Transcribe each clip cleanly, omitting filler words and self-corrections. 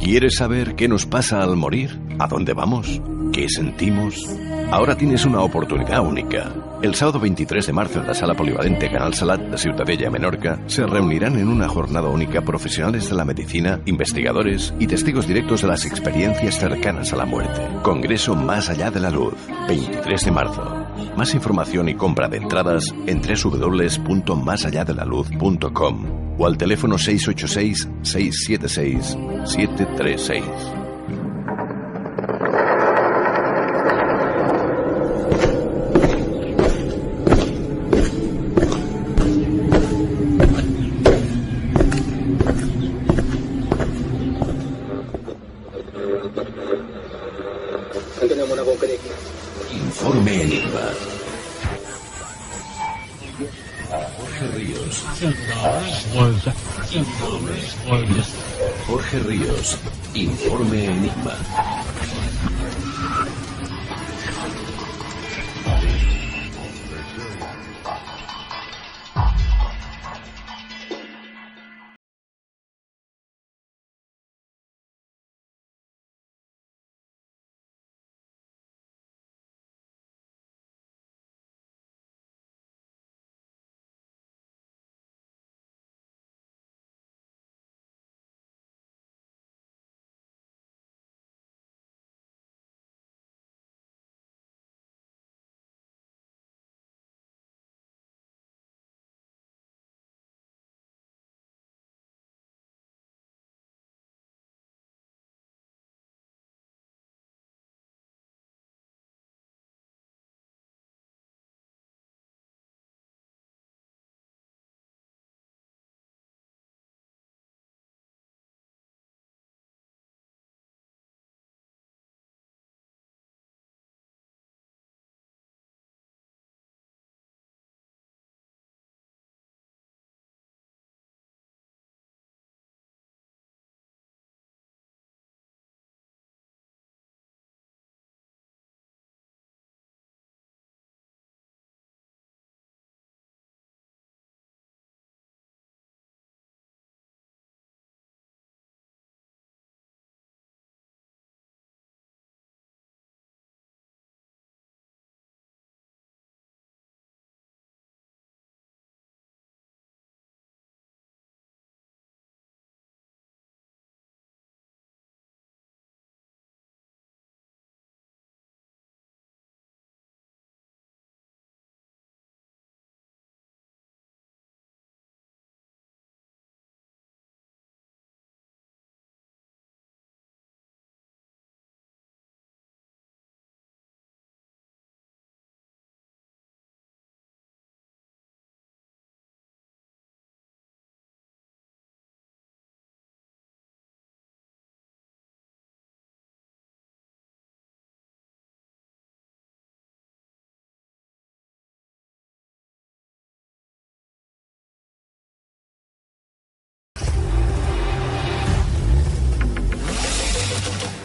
¿Quieres saber qué nos pasa al morir? ¿A dónde vamos? ¿Qué sentimos? Ahora tienes una oportunidad única. El sábado 23 de marzo en la Sala Polivalente Canal Salat de Ciutadella, Menorca, se reunirán en una jornada única profesionales de la medicina, investigadores y testigos directos de las experiencias cercanas a la muerte. Congreso Más Allá de la Luz, 23 de marzo. Más información y compra de entradas en www.masalladelaluz.com o al teléfono 686-676-736. Informe Enigma. Jorge Ríos, Informe Enigma.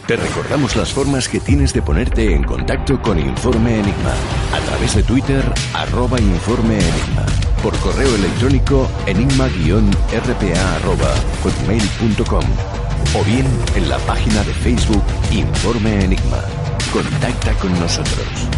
Te recordamos las formas que tienes de ponerte en contacto con Informe Enigma. A través de Twitter, @Informe Enigma. Por correo electrónico, enigma-rpa@hotmail.com. O bien en la página de Facebook Informe Enigma. Contacta con nosotros.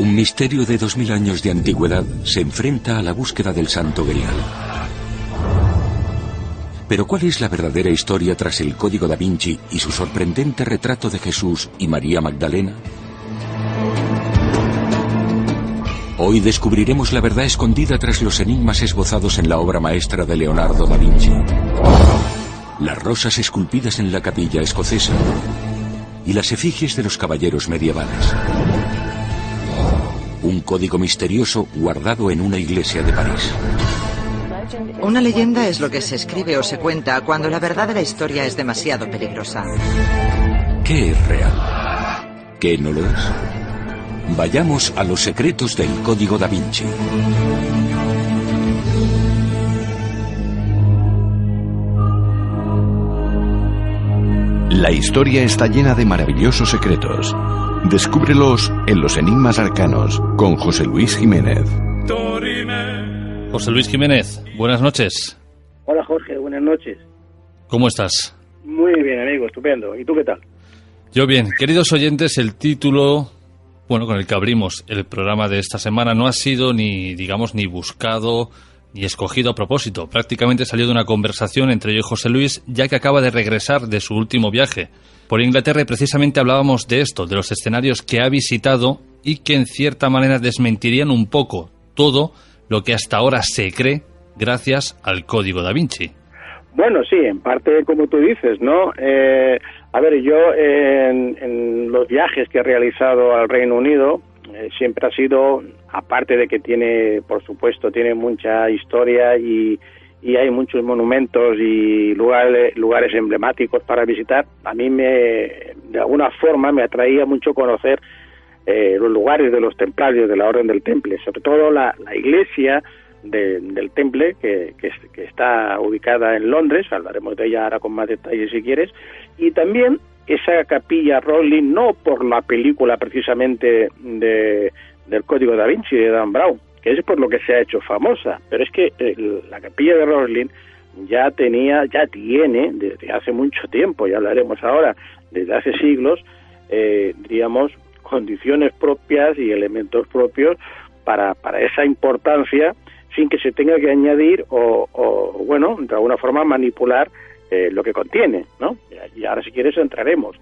Un misterio de 2000 años de antigüedad se enfrenta a la búsqueda del Santo Grial. Pero ¿cuál es la verdadera historia tras el Código da Vinci y su sorprendente retrato de Jesús y María Magdalena? Hoy descubriremos la verdad escondida tras los enigmas esbozados en la obra maestra de Leonardo da Vinci. Las rosas esculpidas en la capilla escocesa y las efigies de los caballeros medievales. Un código misterioso guardado en una iglesia de París. Una leyenda es lo que se escribe o se cuenta cuando la verdad de la historia es demasiado peligrosa. ¿Qué es real? ¿Qué no lo es? Vayamos a los secretos del Código da Vinci. La historia está llena de maravillosos secretos. Descúbrelos en Los Enigmas Arcanos con José Luis Jiménez. José Luis Jiménez, buenas noches. Hola Jorge, buenas noches. ¿Cómo estás? Muy bien, amigo, estupendo. ¿Y tú qué tal? Yo bien. Queridos oyentes, el título, con el que abrimos el programa de esta semana no ha sido ni buscado ni escogido a propósito. Prácticamente salió de una conversación entre yo y José Luis, ya que acaba de regresar de su último viaje por Inglaterra, y precisamente hablábamos de esto, de los escenarios que ha visitado y que en cierta manera desmentirían un poco todo lo que hasta ahora se cree gracias al Código da Vinci. Bueno, sí, en parte como tú dices, ¿no? A ver, yo en los viajes que he realizado al Reino Unido siempre ha sido, aparte de que tiene, por supuesto, tiene mucha historia y hay muchos monumentos y lugares emblemáticos para visitar, a mí de alguna forma me atraía mucho conocer los lugares de los templarios de la Orden del Temple, sobre todo la iglesia del Temple que está ubicada en Londres. Hablaremos de ella ahora con más detalles si quieres, y también esa capilla Rowling, no por la película precisamente del Código da Vinci de Dan Brown, que es por lo que se ha hecho famosa, pero es que la capilla de Rowling ya tiene desde hace mucho tiempo, ya hablaremos ahora, desde hace siglos, diríamos, condiciones propias y elementos propios para esa importancia, sin que se tenga que añadir o de alguna forma manipular lo que contiene, ¿no? Y ahora si quieres entraremos.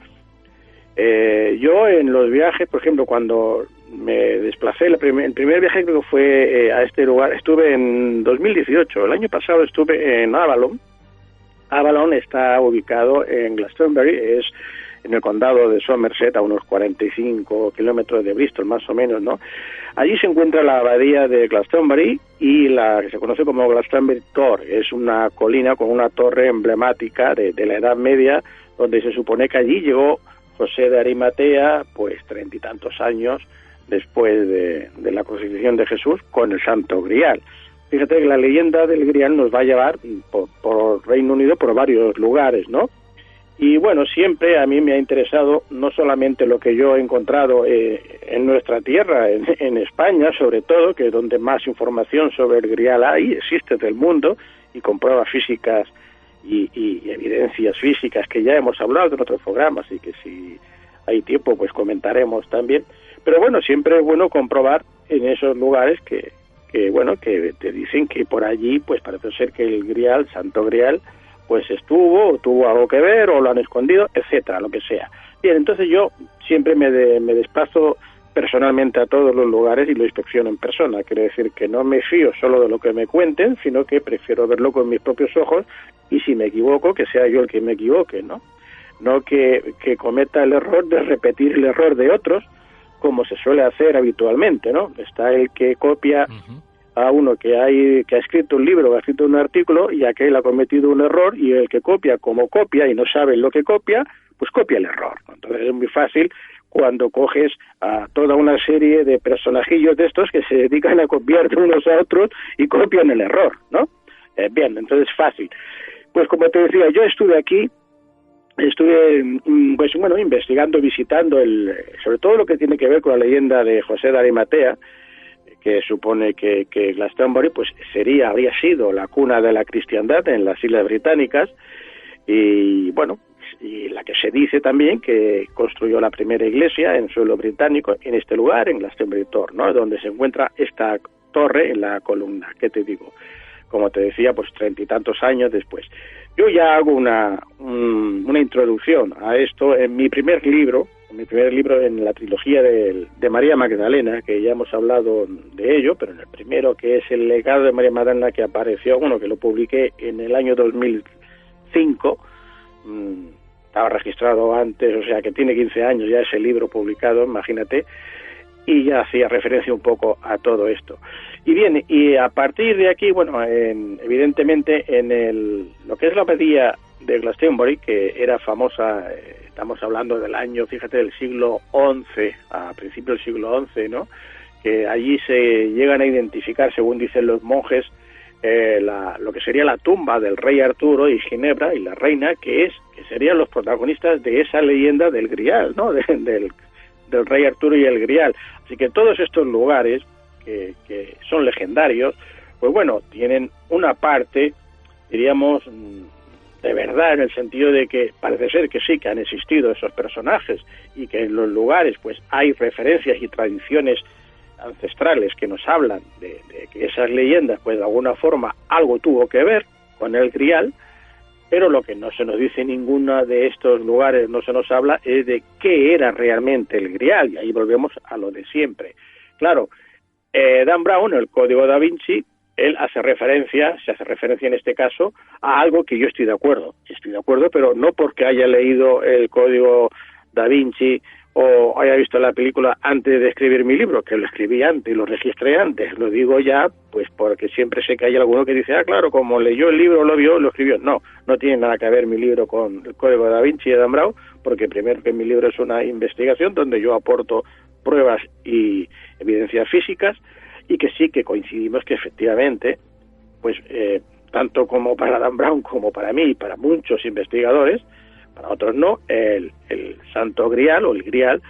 Yo en los viajes, por ejemplo, cuando me desplacé, el primer viaje creo que fue a este lugar, estuve en 2018, el año pasado estuve en Avalon. Avalon está ubicado en Glastonbury, es en el condado de Somerset, a unos 45 kilómetros de Bristol, más o menos, ¿no? Allí se encuentra la abadía de Glastonbury y la que se conoce como Glastonbury Tor. Es una colina con una torre emblemática de la Edad Media, donde se supone que allí llegó José de Arimatea, pues 30 y tantos años después de la crucifixión de Jesús, con el Santo Grial. Fíjate que la leyenda del Grial nos va a llevar por Reino Unido, por varios lugares, ¿no? Y bueno, siempre a mí me ha interesado no solamente lo que yo he encontrado en nuestra tierra, en España sobre todo, que es donde más información sobre el Grial existe del mundo, y con pruebas físicas y evidencias físicas que ya hemos hablado en otros programas, y que si hay tiempo pues comentaremos también. Pero bueno, siempre es bueno comprobar en esos lugares que te dicen que por allí pues parece ser que el Grial, Santo Grial, pues tuvo algo que ver, o lo han escondido, etcétera, lo que sea. Bien, entonces yo siempre me desplazo personalmente a todos los lugares y lo inspecciono en persona. Quiere decir que no me fío solo de lo que me cuenten, sino que prefiero verlo con mis propios ojos, y si me equivoco, que sea yo el que me equivoque, ¿no? No que cometa el error de repetir el error de otros, como se suele hacer habitualmente, ¿no? Está el que copia a uno que ha escrito un libro, o ha escrito un artículo, y aquel ha cometido un error, y el que copia como copia y no sabe lo que copia, pues copia el error. Entonces es muy fácil cuando coges a toda una serie de personajillos de estos que se dedican a copiar de unos a otros y copian el error, ¿no? Bien, entonces fácil. Pues como te decía, yo estuve investigando, visitando sobre todo lo que tiene que ver con la leyenda de José de Arimatea, que supone que Glastonbury pues habría sido la cuna de la cristiandad en las Islas Británicas, y bueno, y la que se dice también que construyó la primera iglesia en suelo británico en este lugar, en Glastonbury Tor, ¿no? Donde se encuentra esta torre en la columna. ¿Qué te digo? Como te decía, pues 30 y tantos años después. Yo ya hago una introducción a esto en mi primer libro en la trilogía de María Magdalena, que ya hemos hablado de ello, pero en el primero, que es El legado de María Magdalena, que apareció, que lo publiqué en el año 2005, estaba registrado antes, o sea que tiene 15 años ya ese libro publicado, imagínate, y ya hacía referencia un poco a todo esto. Y bien, y a partir de aquí, evidentemente en lo que es la abadía de Glastonbury, que era famosa, estamos hablando del año, fíjate, del siglo XI, a principios del siglo XI, ¿no? Que allí se llegan a identificar, según dicen los monjes, lo que sería la tumba del rey Arturo y Ginebra y la reina, que serían los protagonistas de esa leyenda del Grial, ¿no? Del rey Arturo y el Grial. Así que todos estos lugares que son legendarios, pues bueno, tienen una parte, diríamos, de verdad, en el sentido de que parece ser que sí, que han existido esos personajes y que en los lugares pues hay referencias y tradiciones ancestrales que nos hablan de que esas leyendas pues de alguna forma algo tuvo que ver con el Grial, pero lo que no se nos dice en ninguno de estos lugares, no se nos habla, es de qué era realmente el Grial, y ahí volvemos a lo de siempre. Claro, Dan Brown, el Código da Vinci, él se hace referencia en este caso a algo que yo estoy de acuerdo, pero no porque haya leído el Código da Vinci o haya visto la película antes de escribir mi libro, que lo escribí antes y lo registré antes, lo digo ya pues porque siempre sé que hay alguno que dice, claro, como leyó el libro, lo vio, lo escribió. No tiene nada que ver mi libro con el Código da Vinci de Dan Brown, porque primero que mi libro es una investigación donde yo aporto pruebas y evidencias físicas, y que sí que coincidimos que efectivamente, pues tanto como para Dan Brown como para mí y para muchos investigadores, para otros no, el Santo Grial o el Grial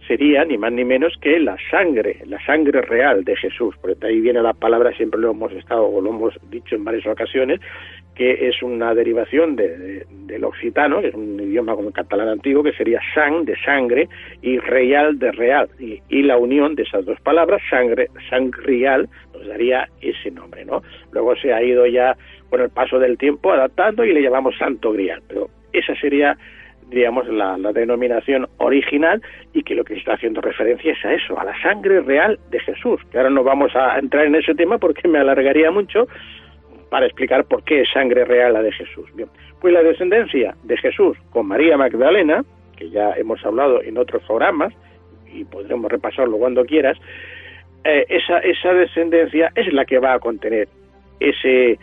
sería ni más ni menos que la sangre real de Jesús. Por ahí viene la palabra, siempre lo hemos dicho en varias ocasiones, que es una derivación del occitano, que es un idioma como el catalán antiguo, que sería sang, de sangre, y real, de real. Y la unión de esas dos palabras, sangrial, nos daría ese nombre, ¿no? Luego se ha ido ya, con el paso del tiempo, adaptando y le llamamos Santo Grial. Pero esa sería, digamos, la denominación original, y que lo que está haciendo referencia es a eso, a la sangre real de Jesús, que ahora no vamos a entrar en ese tema porque me alargaría mucho para explicar por qué es sangre real la de Jesús. Bien, pues la descendencia de Jesús con María Magdalena, que ya hemos hablado en otros programas y podremos repasarlo cuando quieras, esa descendencia es la que va a contener ese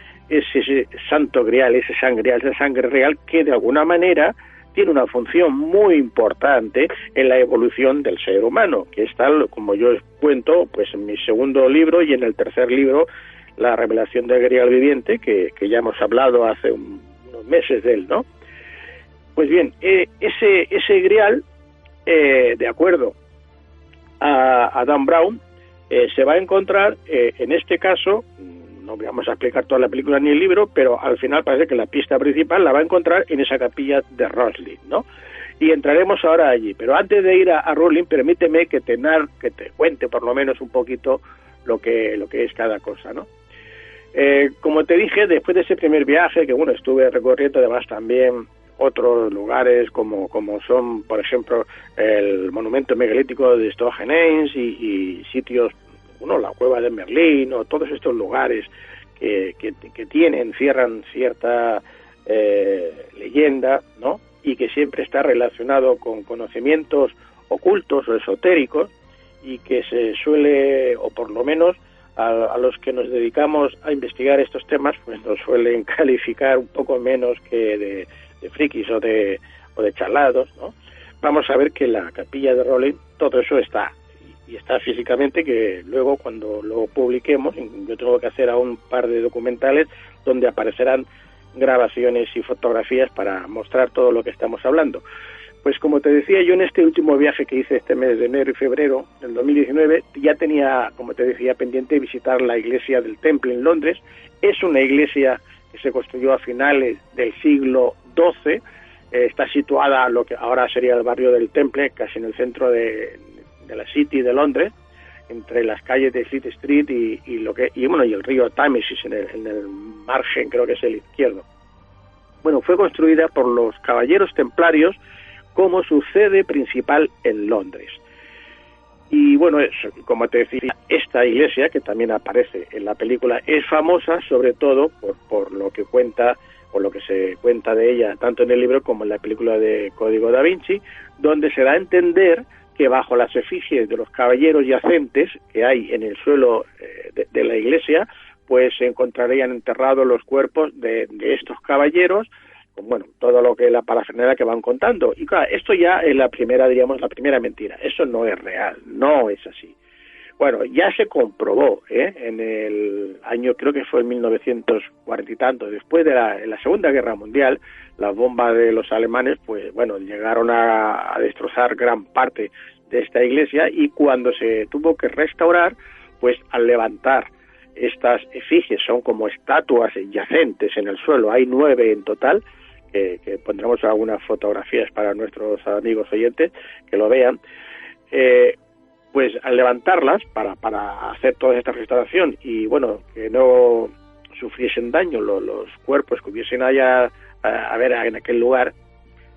Santo Grial, esa sangre real, que de alguna manera tiene una función muy importante en la evolución del ser humano, que es tal como yo cuento pues en mi segundo libro y en el tercer libro, La revelación del Grial viviente, que ya hemos hablado hace unos meses de él, ¿no? Pues bien, ese Grial, de acuerdo a Dan Brown, se va a encontrar, en este caso, no vamos a explicar toda la película ni el libro, pero al final parece que la pista principal la va a encontrar en esa capilla de Roslin, ¿no? Y entraremos ahora allí. Pero antes de ir a Roslin, permíteme que te cuente por lo menos un poquito lo que es cada cosa, ¿no? Como te dije, después de ese primer viaje, que bueno, estuve recorriendo además también otros lugares como son, por ejemplo, el monumento megalítico de Stonehenge y sitios, la cueva de Merlín, o todos estos lugares que encierran cierta leyenda, ¿no? Y que siempre está relacionado con conocimientos ocultos o esotéricos, y que se suele, o por lo menos a los que nos dedicamos a investigar estos temas, pues nos suelen calificar un poco menos que de frikis o de charlados, ¿no? Vamos a ver que la capilla de Roslin, todo eso está, y está físicamente, que luego cuando lo publiquemos, yo tengo que hacer aún un par de documentales donde aparecerán grabaciones y fotografías para mostrar todo lo que estamos hablando. Pues como te decía, yo en este último viaje que hice este mes de enero y febrero del 2019, ya tenía, como te decía, pendiente visitar la iglesia del Temple en Londres. Es una iglesia que se construyó a finales del siglo XII, está situada lo que ahora sería el barrio del Temple, casi en el centro de la City de Londres, entre las calles de Fleet Street y el río Támesis en el margen, creo que es el izquierdo. Bueno, fue construida por los caballeros templarios, como su sede principal en Londres. Y bueno, como te decía, esta iglesia, que también aparece en la película, es famosa sobre todo por lo que cuenta, o lo que se cuenta de ella, tanto en el libro como en la película de Código Da Vinci, donde se da a entender que bajo las efigies de los caballeros yacentes que hay en el suelo de la iglesia, pues se encontrarían enterrados los cuerpos de estos caballeros, con, bueno, todo lo que la parafernalia que van contando. Y claro, esto ya es la primera mentira. Eso no es real, no es así. Bueno, ya se comprobó, en el año, creo que fue en 1940 y tanto, después de la Segunda Guerra Mundial, las bombas de los alemanes, pues bueno, llegaron a destrozar gran parte de esta iglesia, y cuando se tuvo que restaurar, pues al levantar estas efigies, son como estatuas yacentes en el suelo, hay 9 en total, que pondremos algunas fotografías para nuestros amigos oyentes que lo vean, pues al levantarlas para hacer toda esta restauración y bueno, que no sufriesen daño los cuerpos que hubiesen allá a ver en aquel lugar,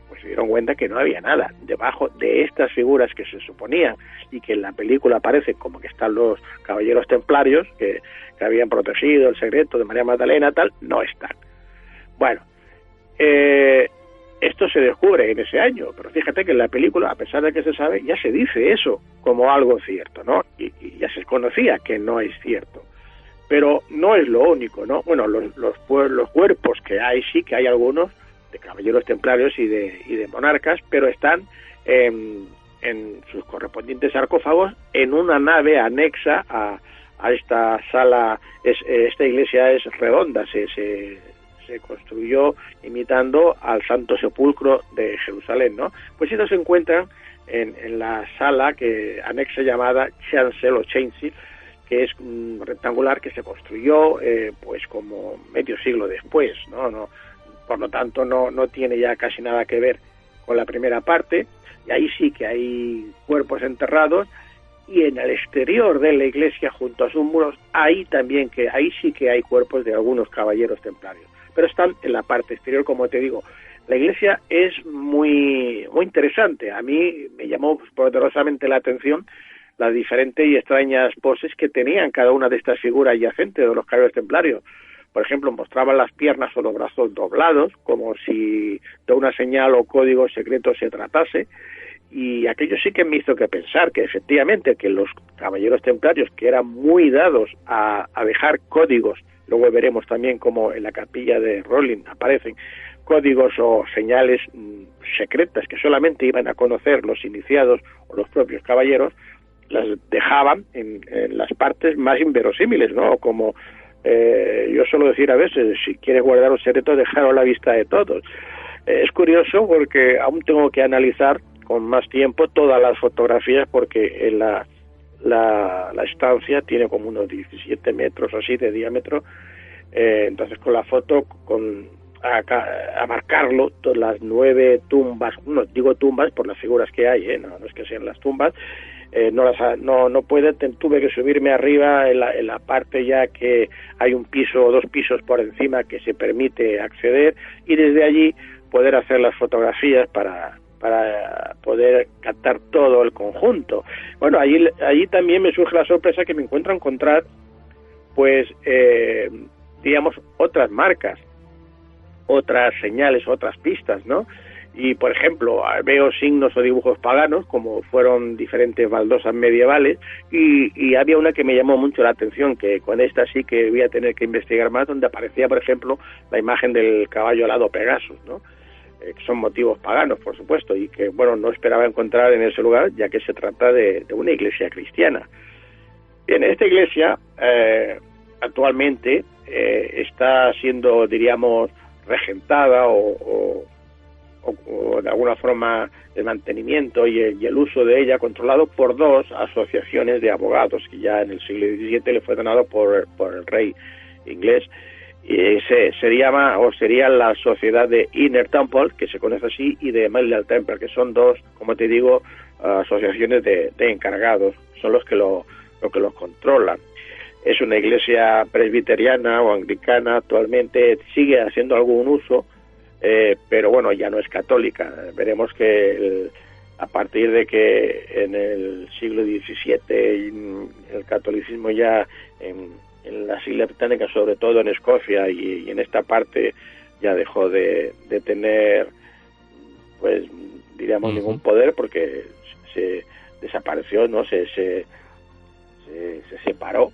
pues se dieron cuenta que no había nada debajo de estas figuras que se suponían y que en la película aparece como que están los caballeros templarios que habían protegido el secreto de María Magdalena, tal, no están. Bueno, esto se descubre en ese año, pero fíjate que en la película, a pesar de que se sabe, ya se dice eso como algo cierto, ¿no? Y ya se conocía que no es cierto. Pero no es lo único, ¿no? Bueno, los cuerpos que hay, sí que hay algunos de caballeros templarios y de monarcas, pero están en sus correspondientes sarcófagos en una nave anexa a esta sala. Esta iglesia es redonda, se construyó imitando al Santo Sepulcro de Jerusalén, ¿no? Pues estos se encuentran en la sala que anexa llamada Chancel o Chancel, que es rectangular, que se construyó pues como medio siglo después, ¿no? Por lo tanto no tiene ya casi nada que ver con la primera parte, y ahí sí que hay cuerpos enterrados, y en el exterior de la iglesia, junto a sus muros, ahí sí que hay cuerpos de algunos caballeros templarios, pero están en la parte exterior, como te digo. La iglesia es muy, muy interesante. A mí me llamó poderosamente la atención las diferentes y extrañas poses que tenían cada una de estas figuras yacentes de los caballeros templarios. Por ejemplo, mostraban las piernas o los brazos doblados, como si de una señal o código secreto se tratase, y aquello sí que me hizo que pensar que efectivamente que los caballeros templarios, que eran muy dados a dejar códigos, luego veremos también como en la capilla de Rolling aparecen códigos o señales secretas que solamente iban a conocer los iniciados o los propios caballeros, las dejaban en las partes más inverosímiles, ¿no? Como yo suelo decir a veces, si quieres guardar un secreto, dejarlo a la vista de todos. Es curioso porque aún tengo que analizar con más tiempo todas las fotografías, porque en la estancia tiene como unos 17 metros así de diámetro, entonces con la foto, a marcarlo, todas las 9 tumbas, no digo tumbas por las figuras que hay, no es que sean las tumbas, no puede, tuve que subirme arriba en la parte ya que hay un piso o 2 pisos por encima que se permite acceder, y desde allí poder hacer las fotografías para poder captar todo el conjunto. Bueno, allí también me surge la sorpresa que me encontrar pues digamos otras marcas, otras señales, otras pistas, ¿no? Y, por ejemplo, veo signos o dibujos paganos, como fueron diferentes baldosas medievales, y había una que me llamó mucho la atención, que con esta sí que voy a tener que investigar más, donde aparecía, por ejemplo, la imagen del caballo alado Pegasus, ¿no? Que son motivos paganos, por supuesto, y que, bueno, no esperaba encontrar en ese lugar, ya que se trata de una iglesia cristiana. Bien, esta iglesia actualmente está siendo, diríamos, regentada o de alguna forma el mantenimiento y el uso de ella controlado por 2 asociaciones de abogados, que ya en el siglo XVII le fue donado por el rey inglés, se llama, o sería la sociedad de Inner Temple, que se conoce así, y de Middle Temple, que son dos, como te digo, asociaciones de encargados, son los que lo controlan. Es una iglesia presbiteriana o anglicana, actualmente sigue haciendo algún uso, pero bueno, ya no es católica. Veremos que a partir de que en el siglo XVII el catolicismo ya en las Islas Británicas, sobre todo en Escocia y en esta parte, ya dejó de tener, pues diríamos, ningún poder, porque se desapareció, ¿no? Se separó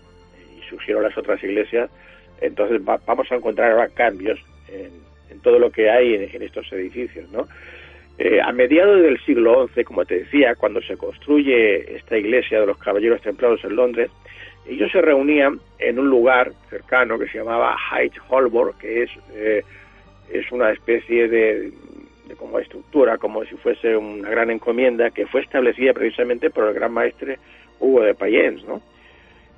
y surgieron las otras iglesias. Entonces vamos a encontrar ahora cambios en todo lo que hay en estos edificios, ¿no? A mediados del siglo XI, como te decía, cuando se construye esta iglesia de los Caballeros Templados en Londres, ellos se reunían en un lugar cercano que se llamaba Hyde Holborn, que es una especie de como estructura, como si fuese una gran encomienda, que fue establecida precisamente por el gran maestre Hugo de Payens, ¿no?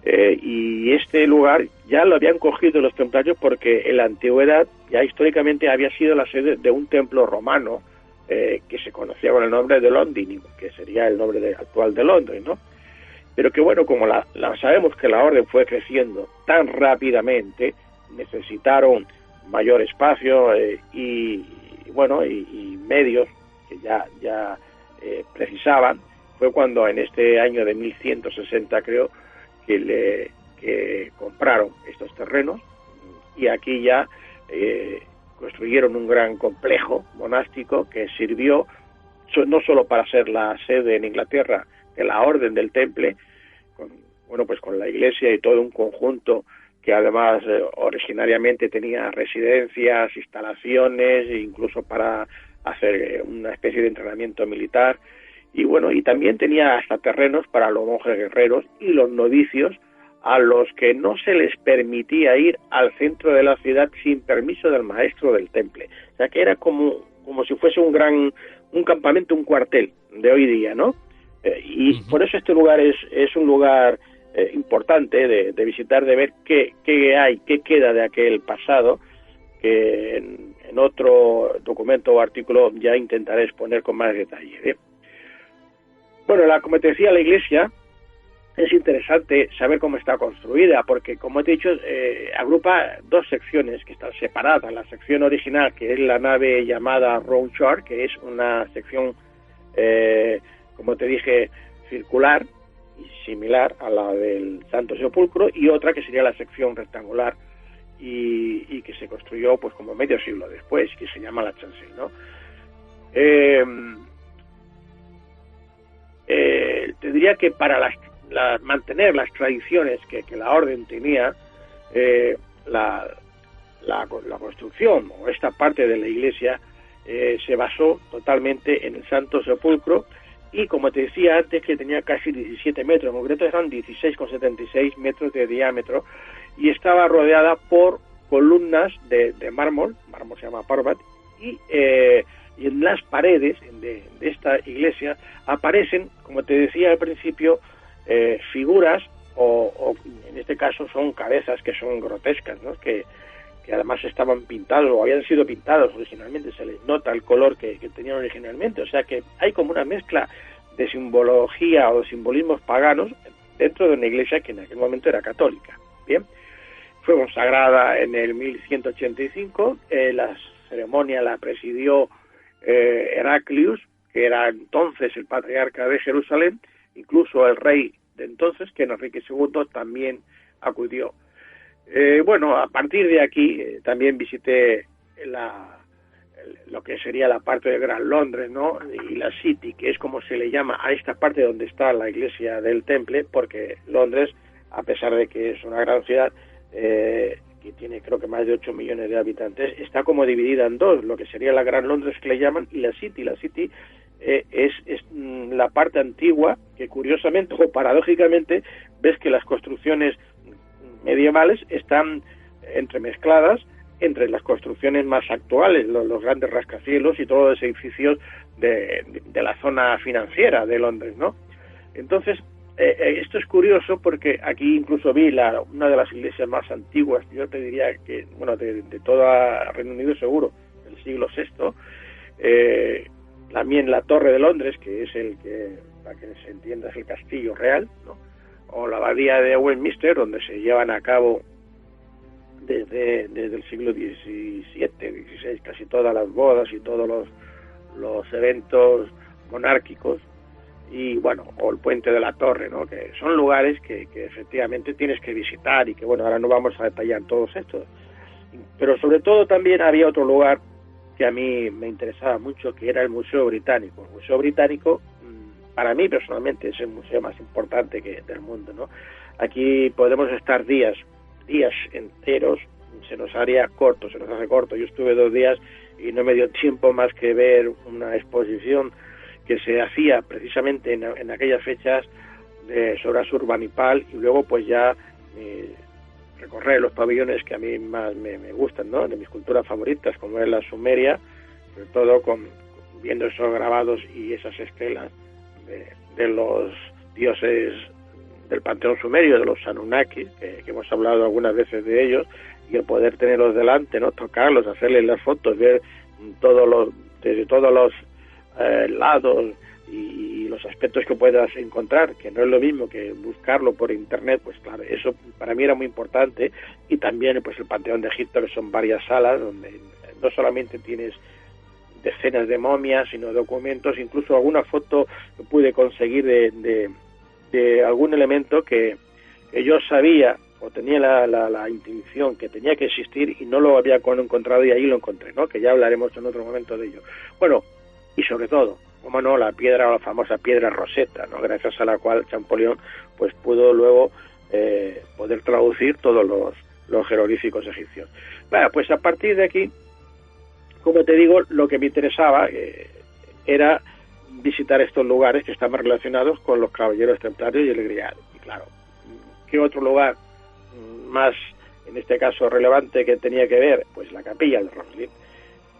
Y este lugar ya lo habían cogido los templarios porque en la antigüedad ya históricamente había sido la sede de un templo romano que se conocía con el nombre de Londinium, que sería el nombre actual de Londres, ¿no? Pero que bueno, como sabemos que la orden fue creciendo tan rápidamente, necesitaron mayor espacio y medios que ya precisaban. Fue cuando en este año de 1160, creo, que compraron estos terrenos, y aquí ya construyeron un gran complejo monástico que sirvió no solo para ser la sede en Inglaterra de la Orden del Temple, con la iglesia y todo un conjunto que además originariamente tenía residencias, instalaciones, incluso para hacer una especie de entrenamiento militar, y también tenía hasta terrenos para los monjes guerreros y los novicios, a los que no se les permitía ir al centro de la ciudad sin permiso del maestro del temple. O sea que era como si fuese un campamento, un cuartel de hoy día, ¿no? Por eso este lugar es un lugar importante de visitar, de ver qué hay, qué queda de aquel pasado, que en otro documento o artículo ya intentaré exponer con más detalle, ¿eh? Bueno, como te decía, la iglesia es interesante saber cómo está construida, porque, como te he dicho, agrupa dos secciones que están separadas. La sección original, que es la nave llamada Round Church, que es una sección, como te dije, circular y similar a la del Santo Sepulcro, y otra que sería la sección rectangular y que se construyó pues como medio siglo después, que se llama la chancel, ¿no? Te diría que para mantener las tradiciones que la orden tenía, la construcción o esta parte de la iglesia se basó totalmente en el Santo Sepulcro, y como te decía antes, que tenía casi 17 metros, en concreto eran 16,76 metros de diámetro, y estaba rodeada por columnas de mármol se llama Parvat, y en las paredes de esta iglesia aparecen, como te decía al principio, figuras, o en este caso son cabezas que son grotescas, ¿no? Que además estaban pintados o habían sido pintados originalmente, se les nota el color que tenían originalmente. O sea que hay como una mezcla de simbología o de simbolismos paganos dentro de una iglesia que en aquel momento era católica. Bien, fue consagrada en el 1185, la ceremonia la presidió Heraclius, que era entonces el patriarca de Jerusalén. Incluso el rey de entonces, que Enrique II, también acudió. A partir de aquí también visité lo que sería la parte de Gran Londres, ¿no? Y la City, que es como se le llama a esta parte donde está la iglesia del Temple, porque Londres, a pesar de que es una gran ciudad, que tiene creo que más de 8 millones de habitantes, está como dividida en dos, lo que sería la Gran Londres, que le llaman, y la City. La City es la parte antigua, que curiosamente o paradójicamente ves que las construcciones medievales están entremezcladas entre las construcciones más actuales, los grandes rascacielos y todos los edificios de la zona financiera de Londres, ¿no? Entonces, esto es curioso porque aquí incluso vi una de las iglesias más antiguas, yo te diría que, bueno, de todo Reino Unido seguro, del siglo VI, también la Torre de Londres, que es para que se entienda, es el castillo real, ¿no? O la abadía de Westminster, donde se llevan a cabo desde el siglo XVII, XVI, casi todas las bodas y todos los eventos monárquicos, y bueno, o el Puente de la Torre, ¿no? Que son lugares que efectivamente tienes que visitar y que, bueno, ahora no vamos a detallar todos estos, pero sobre todo también había otro lugar que a mí me interesaba mucho, que era el Museo Británico. El Museo Británico, para mí personalmente, es el museo más importante del mundo, ¿no? Aquí podemos estar días enteros, se nos hace corto. Yo estuve 2 días y no me dio tiempo más que ver una exposición que se hacía precisamente en aquellas fechas sobre Asurbanipal, y luego pues ya recorrer los pabellones que a mí más me gustan, ¿no? De mis culturas favoritas, como es la Sumeria, sobre todo viendo esos grabados y esas estelas de los dioses del panteón sumerio, de los Anunnaki, que hemos hablado algunas veces de ellos, y el poder tenerlos delante, ¿no? Tocarlos, hacerles las fotos, ver desde todos los lados y los aspectos que puedas encontrar, que no es lo mismo que buscarlo por internet. Pues claro, eso para mí era muy importante. Y también pues el Panteón de Egipto, que son varias salas donde no solamente tienes decenas de momias, sino documentos, incluso alguna foto que pude conseguir de algún elemento que yo sabía o tenía la intuición que tenía que existir y no lo había encontrado, y ahí lo encontré, ¿no? Que ya hablaremos en otro momento de ello. Bueno, y sobre todo, como no, la famosa piedra Rosetta, ¿no? Gracias a la cual Champollion pues pudo luego poder traducir todos los jeroglíficos egipcios. Bueno, pues a partir de aquí, como te digo, lo que me interesaba era visitar estos lugares que estaban relacionados con los caballeros templarios y el Grial. Y claro, ¿qué otro lugar más, en este caso, relevante que tenía que ver? Pues la capilla de Roslin.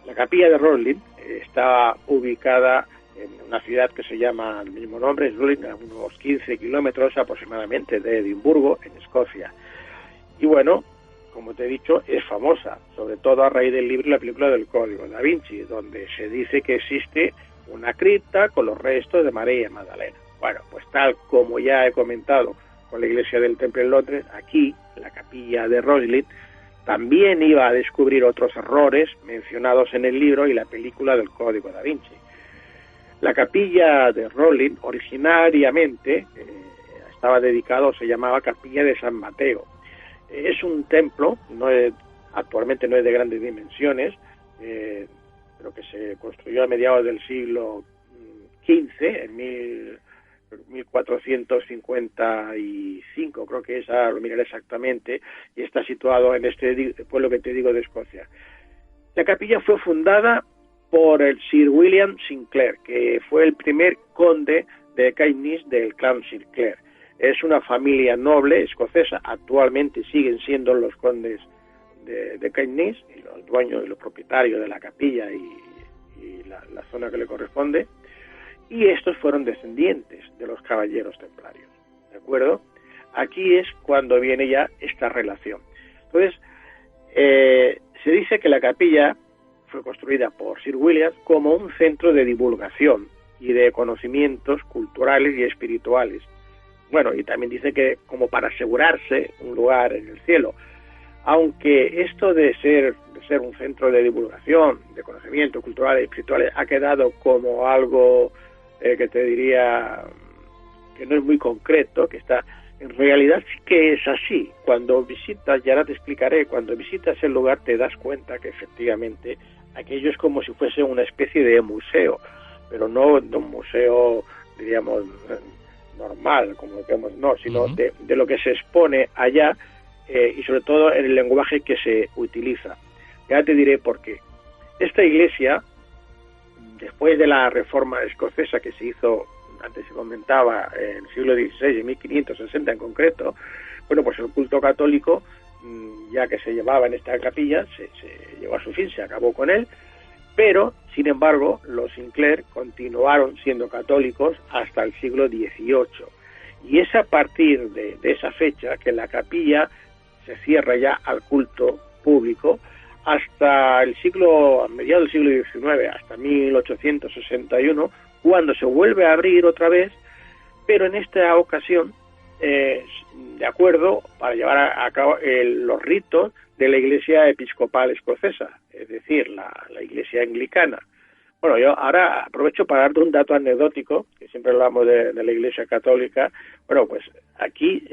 La capilla de Roslin está ubicada en una ciudad que se llama el mismo nombre, Roslin, a unos 15 kilómetros aproximadamente de Edimburgo, en Escocia. Y bueno, como te he dicho, es famosa, sobre todo a raíz del libro y la película del Código Da Vinci, donde se dice que existe una cripta con los restos de María Magdalena. Bueno, pues tal como ya he comentado con la iglesia del Temple en Londres, aquí, la capilla de Roslin, también iba a descubrir otros errores mencionados en el libro y la película del Código Da Vinci. La capilla de Roslin originariamente estaba dedicada, o se llamaba Capilla de San Mateo. Es un templo, actualmente no es de grandes dimensiones, pero que se construyó a mediados del siglo XV, en 1455, creo que es, lo miraré exactamente, y está situado en este pueblo que te digo de Escocia. La capilla fue fundada por el Sir William Sinclair, que fue el primer conde de Caithness del clan Sinclair. Es una familia noble escocesa, actualmente siguen siendo los condes de Caithness, y los dueños y los propietarios de la capilla y la zona que le corresponde, y estos fueron descendientes de los caballeros templarios, ¿de acuerdo? Aquí es cuando viene ya esta relación. Entonces, se dice que la capilla fue construida por Sir William como un centro de divulgación y de conocimientos culturales y espirituales. Bueno, y también dice que como para asegurarse un lugar en el cielo. Aunque esto de ser un centro de divulgación, de conocimiento cultural y espiritual, ha quedado como algo que te diría que no es muy concreto, que está, en realidad sí que es así. Cuando visitas, ya ahora te explicaré, cuando visitas el lugar te das cuenta que efectivamente aquello es como si fuese una especie de museo, pero no de un museo, diríamos, normal, como vemos, no, sino de lo que se expone allá, y sobre todo en el lenguaje que se utiliza. Ya te diré por qué. Esta iglesia, después de la reforma escocesa que se hizo, antes se comentaba, en el siglo XVI, en 1560 en concreto, bueno, pues el culto católico, ya que se llevaba en esta capilla, se llevó a su fin, se acabó con él, pero, sin embargo, los Sinclair continuaron siendo católicos hasta el siglo XVIII. Y es a partir de esa fecha que la capilla se cierra ya al culto público hasta a mediados del siglo XIX, hasta 1861, cuando se vuelve a abrir otra vez, pero en esta ocasión, de acuerdo, para llevar a cabo los ritos de la Iglesia Episcopal Escocesa, es decir, la Iglesia Anglicana. Bueno, yo ahora aprovecho para darte un dato anecdótico, que siempre hablamos de la Iglesia Católica. Bueno, pues aquí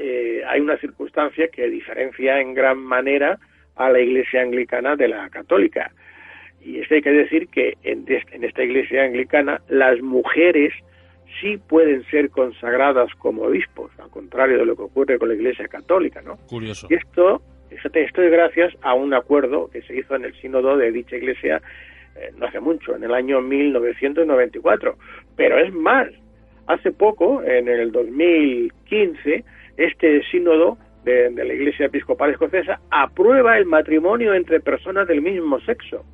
hay una circunstancia que diferencia en gran manera a la Iglesia Anglicana de la Católica. Y esto hay que decir que en esta Iglesia Anglicana las mujeres sí pueden ser consagradas como obispos, al contrario de lo que ocurre con la Iglesia Católica, ¿no? Curioso. Y esto es gracias a un acuerdo que se hizo en el sínodo de dicha Iglesia no hace mucho, en el año 1994. Pero es más, hace poco, en el 2015, este sínodo de la Iglesia Episcopal Escocesa aprueba el matrimonio entre personas del mismo sexo,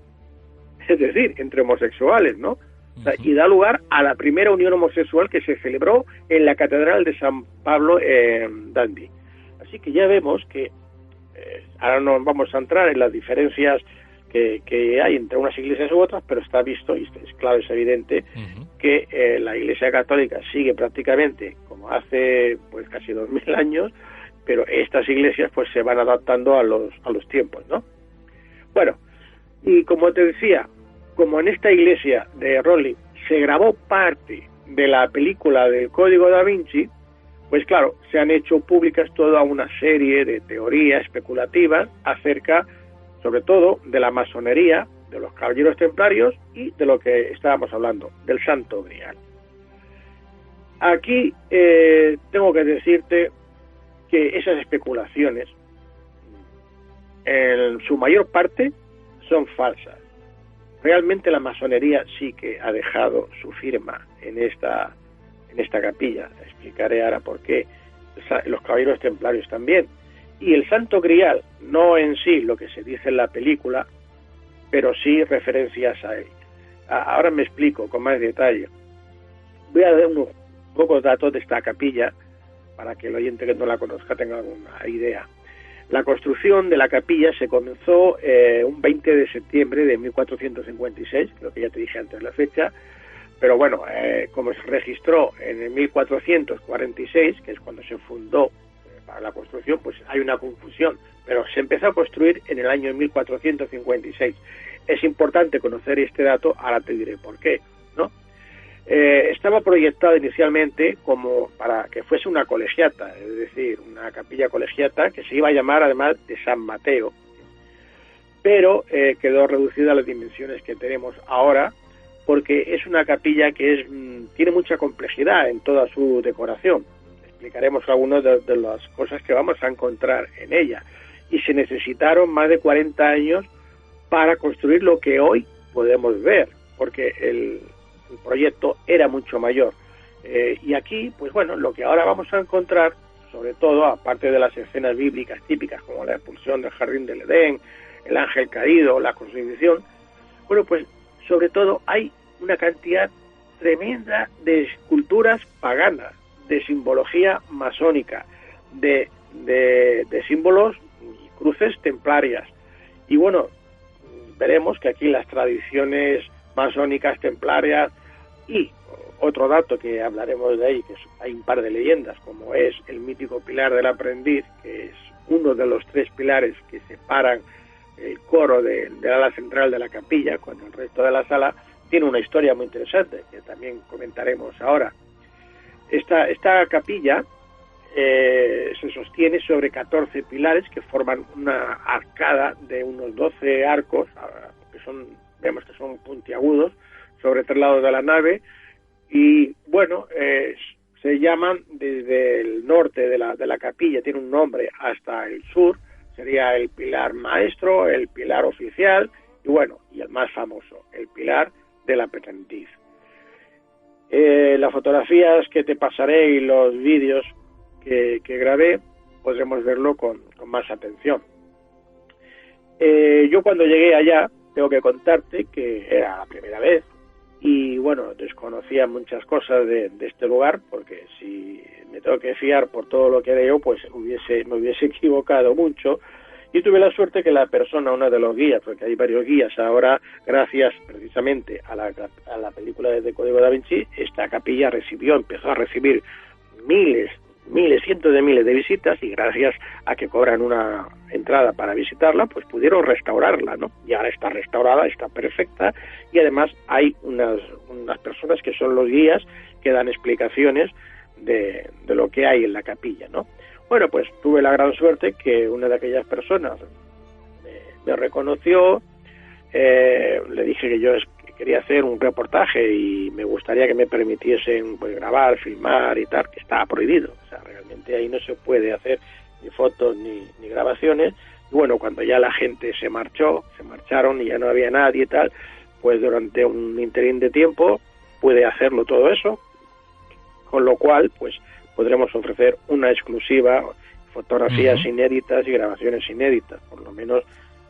es decir, entre homosexuales, ¿no? O sea, y da lugar a la primera unión homosexual que se celebró en la Catedral de San Pablo en Dundee. Así que ya vemos que ahora no vamos a entrar en las diferencias que hay entre unas iglesias u otras, pero está visto, y es claro, es evidente, que la Iglesia Católica sigue prácticamente como hace pues casi 2000 años, pero estas iglesias pues se van adaptando a los tiempos, ¿no? Bueno, y como te decía, como en esta iglesia de Rowley se grabó parte de la película del Código Da Vinci, pues claro, se han hecho públicas toda una serie de teorías especulativas acerca, sobre todo, de la masonería, de los caballeros templarios y de lo que estábamos hablando, del Santo Grial. Aquí tengo que decirte que esas especulaciones, en su mayor parte, son falsas. Realmente la masonería sí que ha dejado su firma en esta capilla. Explicaré ahora por qué. Los caballeros templarios también. Y el Santo Grial, no en sí lo que se dice en la película, pero sí referencias a él. Ahora me explico con más detalle. Voy a dar unos pocos datos de esta capilla para que el oyente que no la conozca tenga alguna idea. La construcción de la capilla se comenzó un 20 de septiembre de 1456, creo que ya te dije antes la fecha, pero bueno, como se registró en el 1446, que es cuando se fundó para la construcción, pues hay una confusión, pero se empezó a construir en el año 1456. Es importante conocer este dato, ahora te diré por qué, ¿no? Estaba proyectado inicialmente como para que fuese una colegiata, es decir, una capilla colegiata que se iba a llamar además de San Mateo, pero quedó reducida a las dimensiones que tenemos ahora, porque es una capilla que tiene mucha complejidad en toda su decoración. Explicaremos algunas de las cosas que vamos a encontrar en ella. Y se necesitaron más de 40 años para construir lo que hoy podemos ver, porque el proyecto era mucho mayor. Y aquí, pues bueno, lo que ahora vamos a encontrar, sobre todo, aparte de las escenas bíblicas típicas, como la expulsión del jardín del Edén, el ángel caído, la crucifixión, bueno, pues sobre todo hay una cantidad tremenda de esculturas paganas, de simbología masónica, de símbolos y cruces templarias. Y bueno, veremos que aquí las tradiciones masónicas, templarias, y otro dato que hablaremos de ahí, que hay un par de leyendas, como es el mítico pilar del aprendiz, que es uno de los 3 pilares que separan el coro del ala central de la capilla con el resto de la sala. Tiene una historia muy interesante que también comentaremos ahora. Esta capilla se sostiene sobre 14 pilares que forman una arcada de unos 12 arcos, que vemos que son puntiagudos, sobre 3 lados de la nave, y bueno, se llaman desde el norte de la capilla, tiene un nombre, hasta el sur, sería el pilar maestro, el pilar oficial, y bueno, y el más famoso, el pilar del aprendiz. Las fotografías que te pasaré y los vídeos que grabé, podremos verlo con más atención. Yo cuando llegué allá, tengo que contarte que era la primera vez, y bueno, desconocía muchas cosas de este lugar, porque si me me tengo que fiar por todo lo que leo, pues me hubiese equivocado mucho. Y tuve la suerte que la persona, una de los guías, porque hay varios guías ahora, gracias precisamente a la película de Código Da Vinci, esta capilla empezó a recibir miles, cientos de miles de visitas, y gracias a que cobran una entrada para visitarla, pues pudieron restaurarla, ¿no? Y ahora está restaurada, está perfecta, y además hay unas personas que son los guías que dan explicaciones de lo que hay en la capilla, ¿no? Bueno, pues tuve la gran suerte que una de aquellas personas me reconoció, le dije que yo quería hacer un reportaje y me gustaría que me permitiesen pues grabar, filmar y tal, que estaba prohibido. O sea, realmente ahí no se puede hacer ni fotos ni grabaciones. Y bueno, cuando ya la gente se marcharon y ya no había nadie y tal, pues durante un interín de tiempo pude hacerlo todo eso, con lo cual pues podremos ofrecer una exclusiva, fotografías inéditas y grabaciones inéditas, por lo menos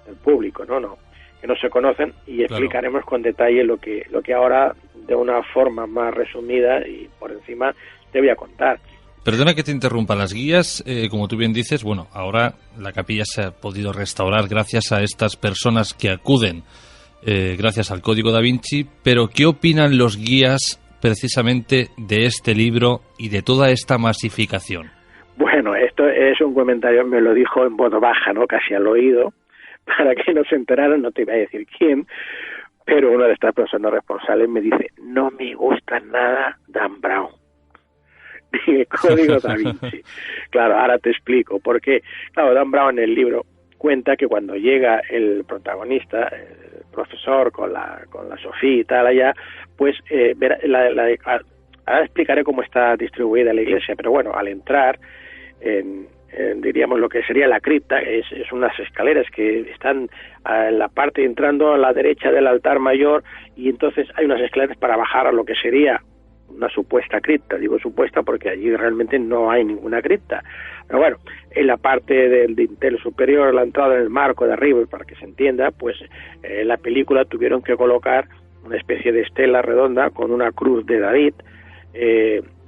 del público, ¿no? Que no se conocen, y explicaremos con detalle lo que ahora, de una forma más resumida y por encima, te voy a contar. Perdona que te interrumpa, las guías, como tú bien dices, bueno, ahora la capilla se ha podido restaurar gracias a estas personas que acuden, gracias al Código Da Vinci, pero ¿qué opinan los guías precisamente de este libro y de toda esta masificación? Bueno, esto es un comentario, me lo dijo en voz baja, ¿no? Casi al oído, para que no se enteraran, no te iba a decir quién, pero una de estas personas responsables me dice: no me gusta nada Dan Brown, de Código Da Vinci. Claro, ahora te explico, porque, claro, Dan Brown en el libro cuenta que cuando llega el protagonista, el profesor con la Sofía y tal allá, pues ahora explicaré cómo está distribuida la iglesia, pero bueno, al entrar diríamos lo que sería la cripta, es unas escaleras que están en la parte entrando a la derecha del altar mayor, y entonces hay unas escaleras para bajar a lo que sería una supuesta cripta. Digo supuesta porque allí realmente no hay ninguna cripta, pero bueno, en la parte del dintel superior, la entrada en el marco de arriba, para que se entienda, pues en la película tuvieron que colocar una especie de estela redonda con una cruz de David.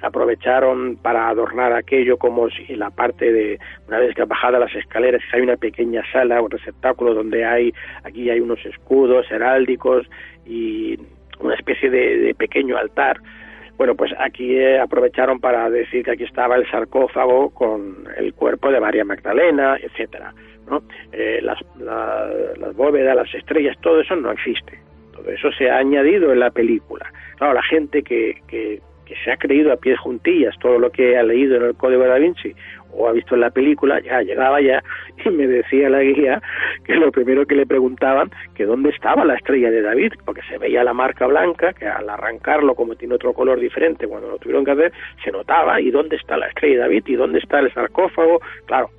Aprovecharon para adornar aquello, como si en la parte de, una vez que bajada las escaleras, hay una pequeña sala, un receptáculo donde aquí hay unos escudos heráldicos y una especie de pequeño altar. Bueno, pues aquí aprovecharon para decir que aquí estaba el sarcófago con el cuerpo de María Magdalena, etcétera, ¿no? Las bóvedas, las estrellas, todo eso no existe. Todo eso se ha añadido en la película. Claro, la gente que se ha creído a pies juntillas todo lo que ha leído en el Código Da Vinci o ha visto en la película, ya llegaba y me decía la guía que lo primero que le preguntaban, que dónde estaba la estrella de David, porque se veía la marca blanca, que al arrancarlo, como tiene otro color diferente, cuando lo tuvieron que hacer, se notaba, y dónde está la estrella de David, y dónde está el sarcófago. Claro,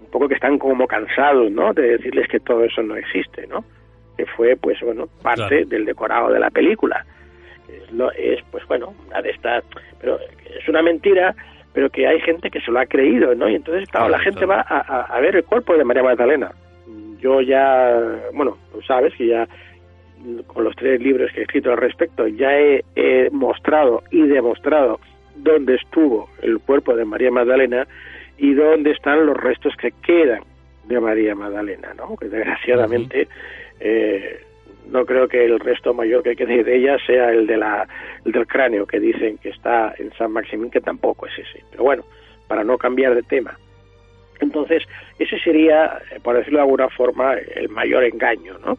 un poco que están como cansados, ¿no?, de decirles que todo eso no existe, ¿no?, que fue, pues bueno, parte del decorado de la película. Pues bueno, una de estas, pero es una mentira, pero que hay gente que se lo ha creído, ¿no? Y entonces, claro, la gente va a ver el cuerpo de María Magdalena. Yo ya, bueno, tú sabes que ya con los 3 libros que he escrito al respecto, ya he mostrado y demostrado dónde estuvo el cuerpo de María Magdalena y dónde están los restos que quedan de María Magdalena, ¿no? Que desgraciadamente no creo que el resto mayor que quede de ella sea el del cráneo, que dicen que está en San Maximín, que tampoco es ese. Pero bueno, para no cambiar de tema. Entonces, ese sería, por decirlo de alguna forma, el mayor engaño, ¿no?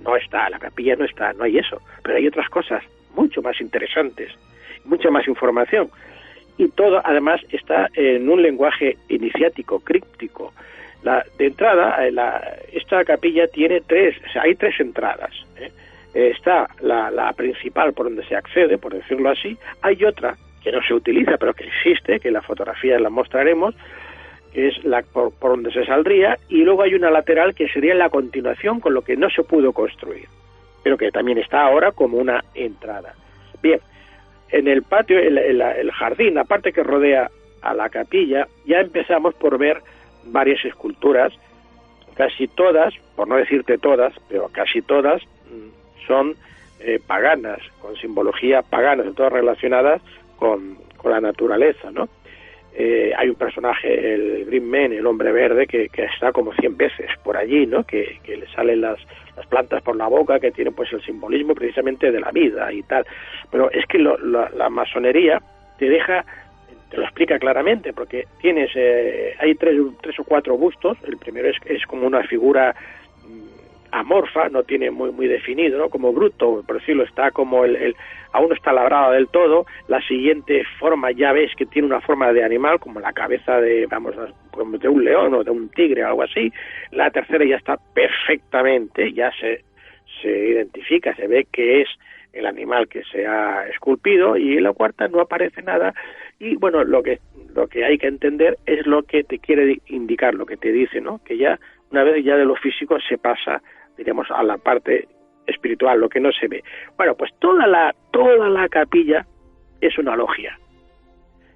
No está, la capilla no está, no hay eso. Pero hay otras cosas mucho más interesantes, mucha más información. Y todo, además, está en un lenguaje iniciático, críptico. De entrada, esta capilla tiene hay 3 entradas. Está la principal por donde se accede, por decirlo así. Hay otra que no se utiliza, pero que existe, que la fotografía la mostraremos, que es por donde se saldría, y luego hay una lateral que sería la continuación, con lo que no se pudo construir, pero que también está ahora como una entrada. Bien, en el patio, el jardín, la parte que rodea a la capilla, ya empezamos por ver varias esculturas, casi todas, por no decirte todas, pero casi todas son paganas, con simbología pagana, todas relacionadas con la naturaleza, ¿no? hay un personaje, el Green Man, el hombre verde, que está como 100 veces por allí, ¿no? Que le salen las plantas por la boca, que tiene pues el simbolismo precisamente de la vida y tal. Pero es que la masonería te lo explica claramente, porque tienes hay tres o cuatro bustos. El primero es como una figura amorfa, no tiene muy definido, ¿no? Como bruto, por decirlo, está como aún no está labrado del todo. La siguiente forma ya ves que tiene una forma de animal, como la cabeza de un león o de un tigre, algo así. La tercera ya está perfectamente, ya se identifica, se ve que es el animal que se ha esculpido, y en la cuarta no aparece nada. Y bueno, lo que hay que entender es lo que te quiere indicar, lo que te dice, ¿no? Que ya una vez ya de lo físico se pasa, diríamos, a la parte espiritual, lo que no se ve. Bueno, pues toda la capilla es una logia.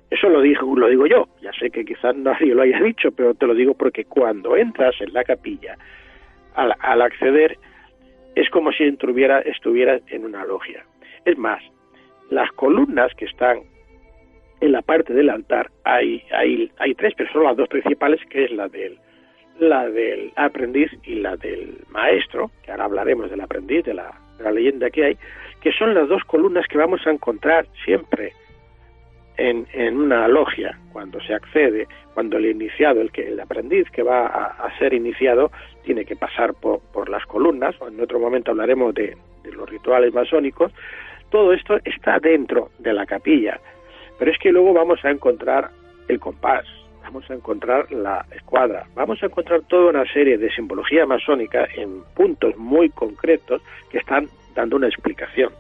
Eso lo digo yo. Ya sé que quizás nadie lo haya dicho, pero te lo digo porque cuando entras en la capilla, al acceder, es como si estuvieras en una logia. Es más, las columnas que están en la parte del altar, hay tres, pero son las dos principales, que es la del aprendiz y la del maestro, que ahora hablaremos del aprendiz, de la leyenda que hay, que son las dos columnas que vamos a encontrar siempre en una logia cuando se accede, cuando el iniciado, el aprendiz que va a ser iniciado, tiene que pasar por las columnas. En otro momento hablaremos de los rituales masónicos. Todo esto está dentro de la capilla, pero es que luego vamos a encontrar el compás, vamos a encontrar la escuadra, vamos a encontrar toda una serie de simbología masónica en puntos muy concretos que están dando una explicación.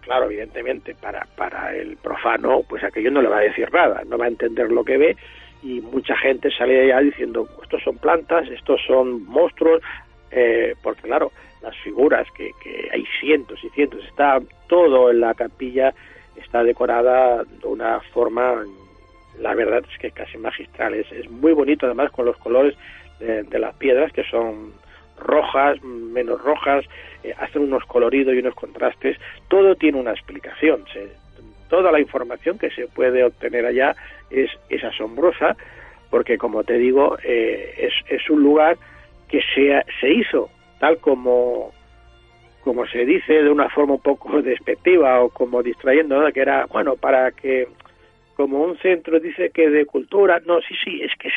Claro, evidentemente, para el profano, pues aquello no le va a decir nada, no va a entender lo que ve, y mucha gente sale allá diciendo, estos son plantas, estos son monstruos, porque claro, las figuras, que hay cientos y cientos, está todo en la capilla, está decorada de una forma, la verdad es que casi magistral. Es muy bonito, además, con los colores de las piedras, que son rojas, menos rojas, hacen unos coloridos y unos contrastes. Todo tiene una explicación. Toda la información que se puede obtener allá es asombrosa, porque, como te digo, es un lugar que se hizo tal como se dice, de una forma un poco despectiva o como distrayendo, ¿no? Que era, bueno, para que, como un centro dice que de cultura, no, sí, es que es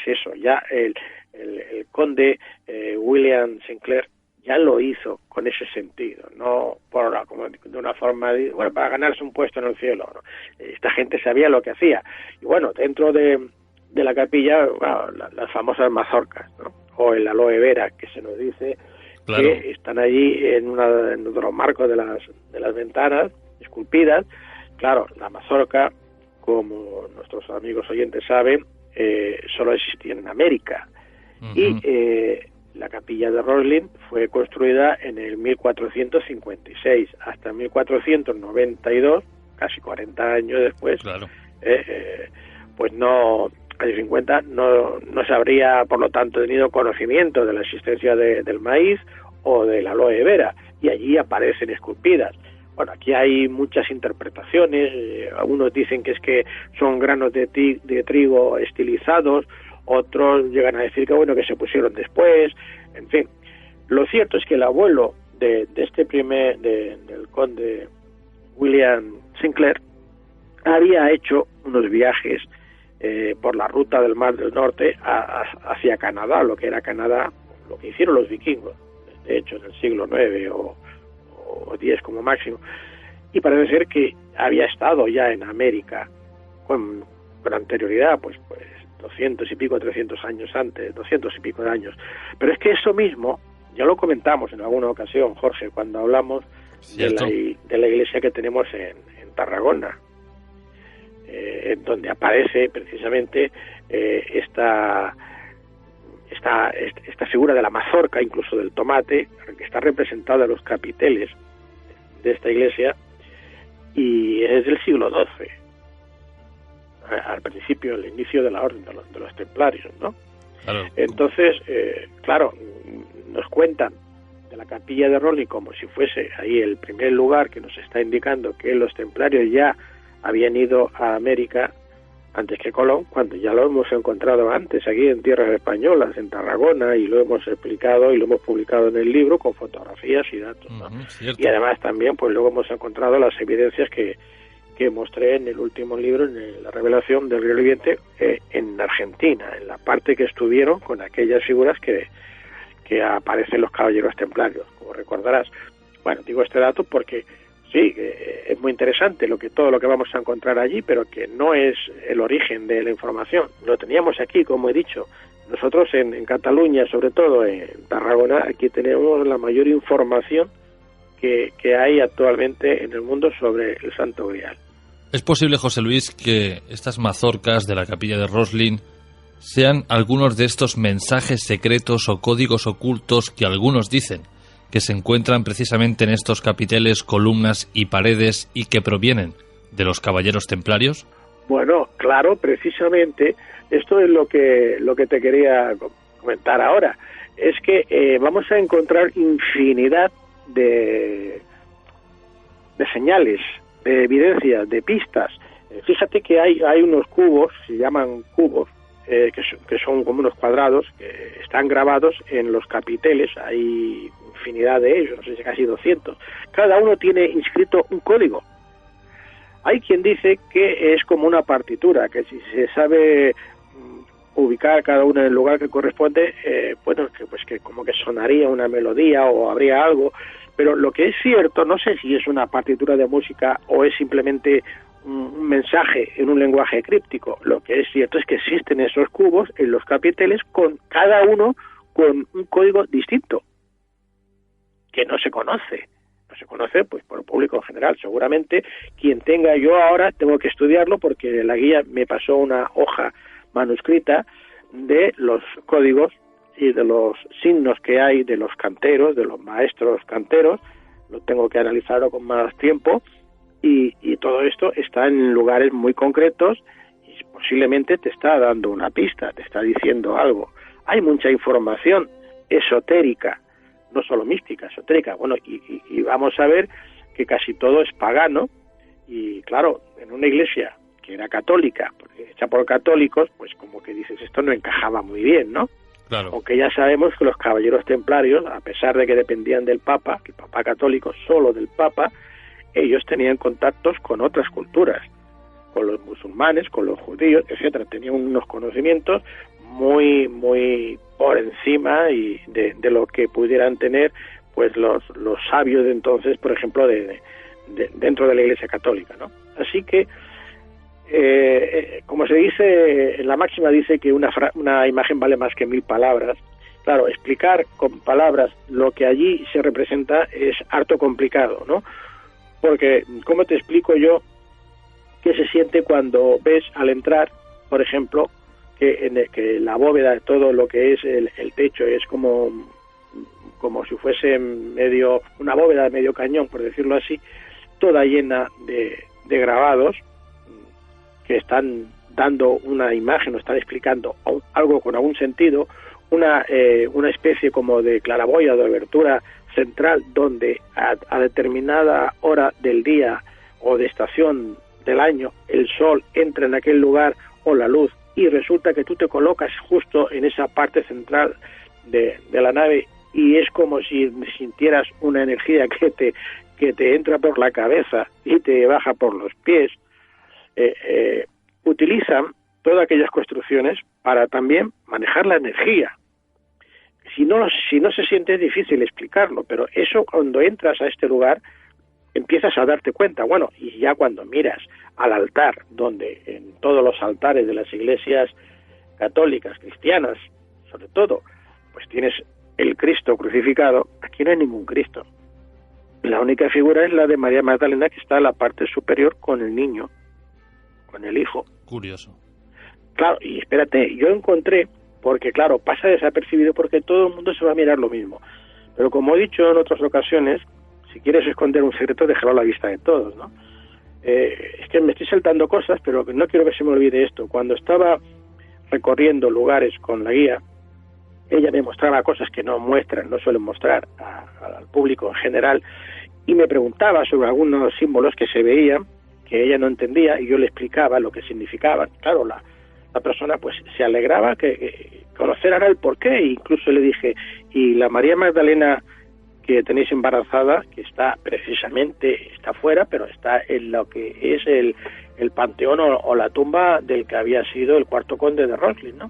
eso. Ya el conde William Sinclair ya lo hizo con ese sentido, no como de una forma para ganarse un puesto en el cielo, ¿no? Esta gente sabía lo que hacía. Y bueno, dentro de la capilla, bueno, las famosas mazorcas, ¿no? O el aloe vera, que se nos dice, claro, que están allí en otro marco de las ventanas esculpidas. Claro, la mazorca, como nuestros amigos oyentes saben, solo existía en América. Uh-huh. Y la capilla de Roslin fue construida en el 1456 hasta 1492, casi 40 años después. Claro. Pues no, a 50 no se habría, por lo tanto, tenido conocimiento de la existencia del maíz o del aloe vera, y allí aparecen esculpidas. Bueno, aquí hay muchas interpretaciones. Algunos dicen que es que son granos de trigo estilizados, otros llegan a decir que bueno, que se pusieron después. En fin, lo cierto es que el abuelo del conde William Sinclair había hecho unos viajes por la ruta del Mar del Norte hacia Canadá, lo que era Canadá, lo que hicieron los vikingos, de hecho, en el siglo IX o X como máximo, y parece ser que había estado ya en América con anterioridad, pues 200 y pico, 300 años antes, 200 y pico de años. Pero es que eso mismo, ya lo comentamos en alguna ocasión, Jorge, cuando hablamos de la iglesia que tenemos en Tarragona, en donde aparece precisamente esta figura de la mazorca, incluso del tomate, que está representada en los capiteles de esta iglesia, y es del siglo XII, al principio, el inicio de la orden de los templarios, ¿no? Claro. Entonces, claro, nos cuentan de la capilla de Roslin como si fuese ahí el primer lugar que nos está indicando que los templarios ya habían ido a América, antes que Colón, cuando ya lo hemos encontrado antes aquí en tierras españolas, en Tarragona, y lo hemos explicado y lo hemos publicado en el libro con fotografías y datos, ¿no? Y además también pues luego hemos encontrado las evidencias que mostré en el último libro, en la revelación del Río Viviente, en Argentina, en la parte que estuvieron con aquellas figuras que aparecen los caballeros templarios, como recordarás. Bueno, digo este dato porque sí, es muy interesante todo lo que vamos a encontrar allí, pero que no es el origen de la información. Lo teníamos aquí, como he dicho. Nosotros en Cataluña, sobre todo en Tarragona, aquí tenemos la mayor información que hay actualmente en el mundo sobre el Santo Grial. ¿Es posible, José Luis, que estas mazorcas de la capilla de Roslin sean algunos de estos mensajes secretos o códigos ocultos que algunos dicen que se encuentran precisamente en estos capiteles, columnas y paredes y que provienen de los caballeros templarios? Bueno, claro, precisamente esto es lo que te quería comentar ahora. Es que vamos a encontrar infinidad de señales, de evidencias, de pistas. Fíjate que hay unos cubos, se llaman cubos, que son como unos cuadrados, que están grabados en los capiteles. Hay infinidad de ellos, no sé si casi 200. Cada uno tiene inscrito un código. Hay quien dice que es como una partitura, que si se sabe ubicar cada uno en el lugar que corresponde, que como que sonaría una melodía o habría algo. Pero lo que es cierto, no sé si es una partitura de música o es simplemente un mensaje en un lenguaje críptico. Lo que es cierto es que existen esos cubos en los capiteles, con cada uno con un código distinto, que no se conoce. No se conoce pues por el público en general. Seguramente quien tenga, yo ahora tengo que estudiarlo porque la guía me pasó una hoja manuscrita de los códigos y de los signos que hay de los canteros, de los maestros canteros. Lo tengo que analizarlo con más tiempo, y todo esto está en lugares muy concretos y posiblemente te está dando una pista, te está diciendo algo. Hay mucha información esotérica, no solo mística, esotérica. Bueno, y vamos a ver que casi todo es pagano, y claro, en una iglesia que era católica, hecha por católicos, pues como que dices, esto no encajaba muy bien, ¿no? Claro. Aunque ya sabemos que los caballeros templarios, a pesar de que dependían del Papa, el Papa católico, solo del Papa, ellos tenían contactos con otras culturas, con los musulmanes, con los judíos, etcétera. Tenían unos conocimientos muy, muy por encima y de lo que pudieran tener pues los sabios de entonces, por ejemplo, dentro de la Iglesia católica, ¿no? Así que como se dice, en la máxima dice que una imagen vale más que 1000 palabras. Claro, explicar con palabras lo que allí se representa es harto complicado, ¿no? Porque, ¿cómo te explico yo qué se siente cuando ves al entrar, por ejemplo, que la bóveda, todo lo que es el techo es como si fuese una bóveda de medio cañón, por decirlo así, toda llena de grabados que están dando una imagen o están explicando algo con algún sentido, una especie como de claraboya, de abertura central, donde a determinada hora del día o de estación del año el sol entra en aquel lugar, o la luz, y resulta que tú te colocas justo en esa parte central de la nave, y es como si sintieras una energía que te entra por la cabeza y te baja por los pies. Utilizan todas aquellas construcciones para también manejar la energía. Si no se siente, es difícil explicarlo, pero eso, cuando entras a este lugar empiezas a darte cuenta. Bueno, y ya cuando miras al altar, donde en todos los altares de las iglesias católicas, cristianas, sobre todo, pues tienes el Cristo crucificado, aquí no hay ningún Cristo. La única figura es la de María Magdalena, que está en la parte superior con el niño, con el hijo. Curioso. Claro, y espérate, yo encontré, porque claro, pasa desapercibido porque todo el mundo se va a mirar lo mismo. Pero como he dicho en otras ocasiones, si quieres esconder un secreto, déjalo a la vista de todos, ¿no? Es que me estoy saltando cosas, pero no quiero que se me olvide esto. Cuando estaba recorriendo lugares con la guía, ella me mostraba cosas que no suelen mostrar al público en general, y me preguntaba sobre algunos símbolos que se veían, que ella no entendía y yo le explicaba lo que significaba. Claro, la persona pues se alegraba que conocer ahora el porqué, e incluso le dije, y la María Magdalena que tenéis embarazada, que está fuera, pero está en lo que es el panteón o la tumba del que había sido el cuarto conde de Rosslyn, ¿no?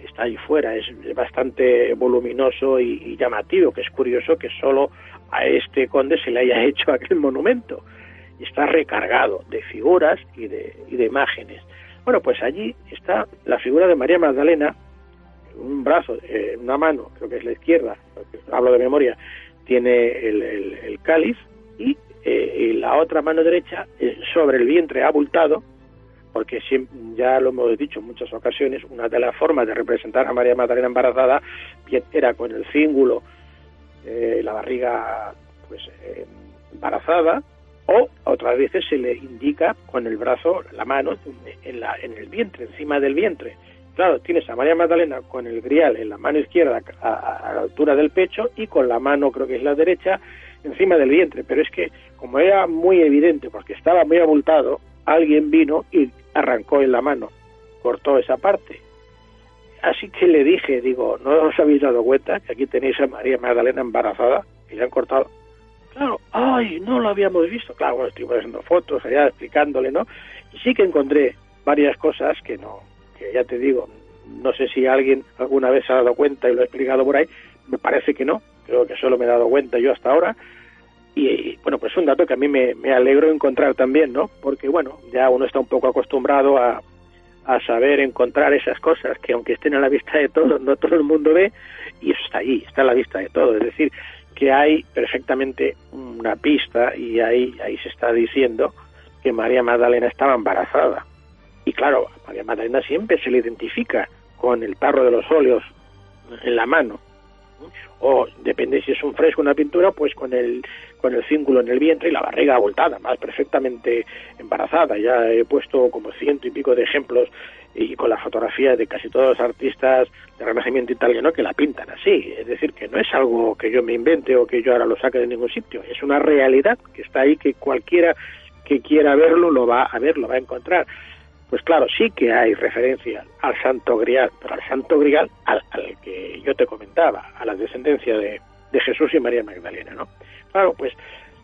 Está ahí fuera, es bastante voluminoso y llamativo, que es curioso que solo a este conde se le haya hecho aquel monumento, y está recargado de figuras y de imágenes. Bueno, pues allí está la figura de María Magdalena, un brazo, una mano, creo que es la izquierda, hablo de memoria, tiene el cáliz, y la otra mano derecha sobre el vientre abultado, porque siempre, ya lo hemos dicho en muchas ocasiones, una de las formas de representar a María Magdalena embarazada bien era con el cíngulo, la barriga pues embarazada, o otras veces se le indica con el brazo, la mano, en el vientre, encima del vientre. Claro, tienes a María Magdalena con el grial en la mano izquierda a la altura del pecho, y con la mano, creo que es la derecha, encima del vientre. Pero es que, como era muy evidente, porque estaba muy abultado, alguien vino y arrancó en la mano, cortó esa parte. Así que le dije, digo, ¿no os habéis dado cuenta que aquí tenéis a María Magdalena embarazada y le han cortado? Claro, ¡ay, no lo habíamos visto! Claro, bueno, estoy poniendo fotos allá explicándole, ¿no? Y sí que encontré varias cosas que ya te digo, no sé si alguien alguna vez se ha dado cuenta y lo ha explicado por ahí, me parece que no, creo que solo me he dado cuenta yo hasta ahora, y bueno, pues es un dato que a mí me alegro encontrar también, ¿no? Porque bueno, ya uno está un poco acostumbrado a saber encontrar esas cosas que aunque estén a la vista de todos, no todo el mundo ve, y eso está ahí, está a la vista de todos, es decir, que hay perfectamente una pista, y ahí se está diciendo que María Magdalena estaba embarazada. Y claro, a María Magdalena siempre se le identifica con el tarro de los óleos en la mano, o depende si es un fresco o una pintura, pues con el cíngulo en el vientre y la barriga abultada, más perfectamente embarazada. Ya he puesto como 100 y pico de ejemplos, y con la fotografía de casi todos los artistas del Renacimiento italiano que la pintan así. Es decir, que no es algo que yo me invente o que yo ahora lo saque de ningún sitio, es una realidad que está ahí, que cualquiera que quiera verlo lo va a ver, lo va a encontrar. Pues claro, sí que hay referencia al Santo Grial, pero al Santo Grial al que yo te comentaba, a la descendencia de Jesús y María Magdalena, ¿no? Claro, pues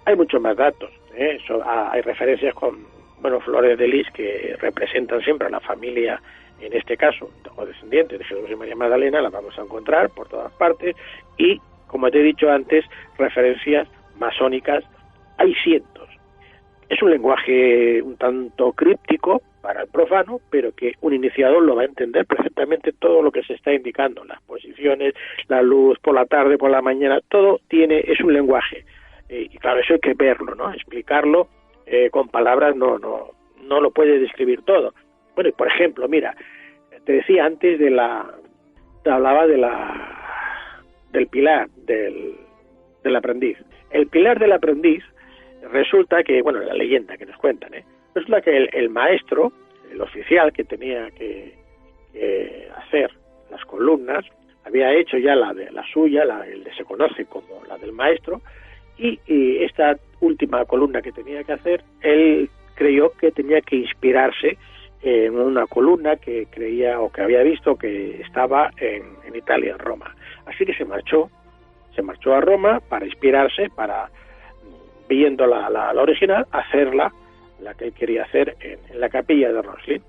hay muchos más datos, ¿eh? Hay referencias con, bueno, flores de lis que representan siempre a la familia, en este caso, o descendientes de Jesús y María Magdalena, las vamos a encontrar por todas partes, y, como te he dicho antes, referencias masónicas, hay cientos. Es un lenguaje un tanto críptico para el profano, pero que un iniciador lo va a entender perfectamente, todo lo que se está indicando, las posiciones, la luz por la tarde, por la mañana, todo es un lenguaje. Y claro, eso hay que verlo, ¿no? Explicarlo con palabras no lo puede describir todo. Bueno, y por ejemplo, mira, te decía antes te hablaba del pilar del aprendiz. El pilar del aprendiz resulta que, bueno, la leyenda que nos cuentan, resulta que el maestro, el oficial que tenía que hacer las columnas, había hecho ya la suya, se conoce como la del maestro, y esta última columna que tenía que hacer, él creyó que tenía que inspirarse en una columna que creía o que había visto que estaba en Italia, en Roma. Así que se marchó a Roma para inspirarse, para, viendo la original, hacerla, la que él quería hacer en la capilla de Rosslyn.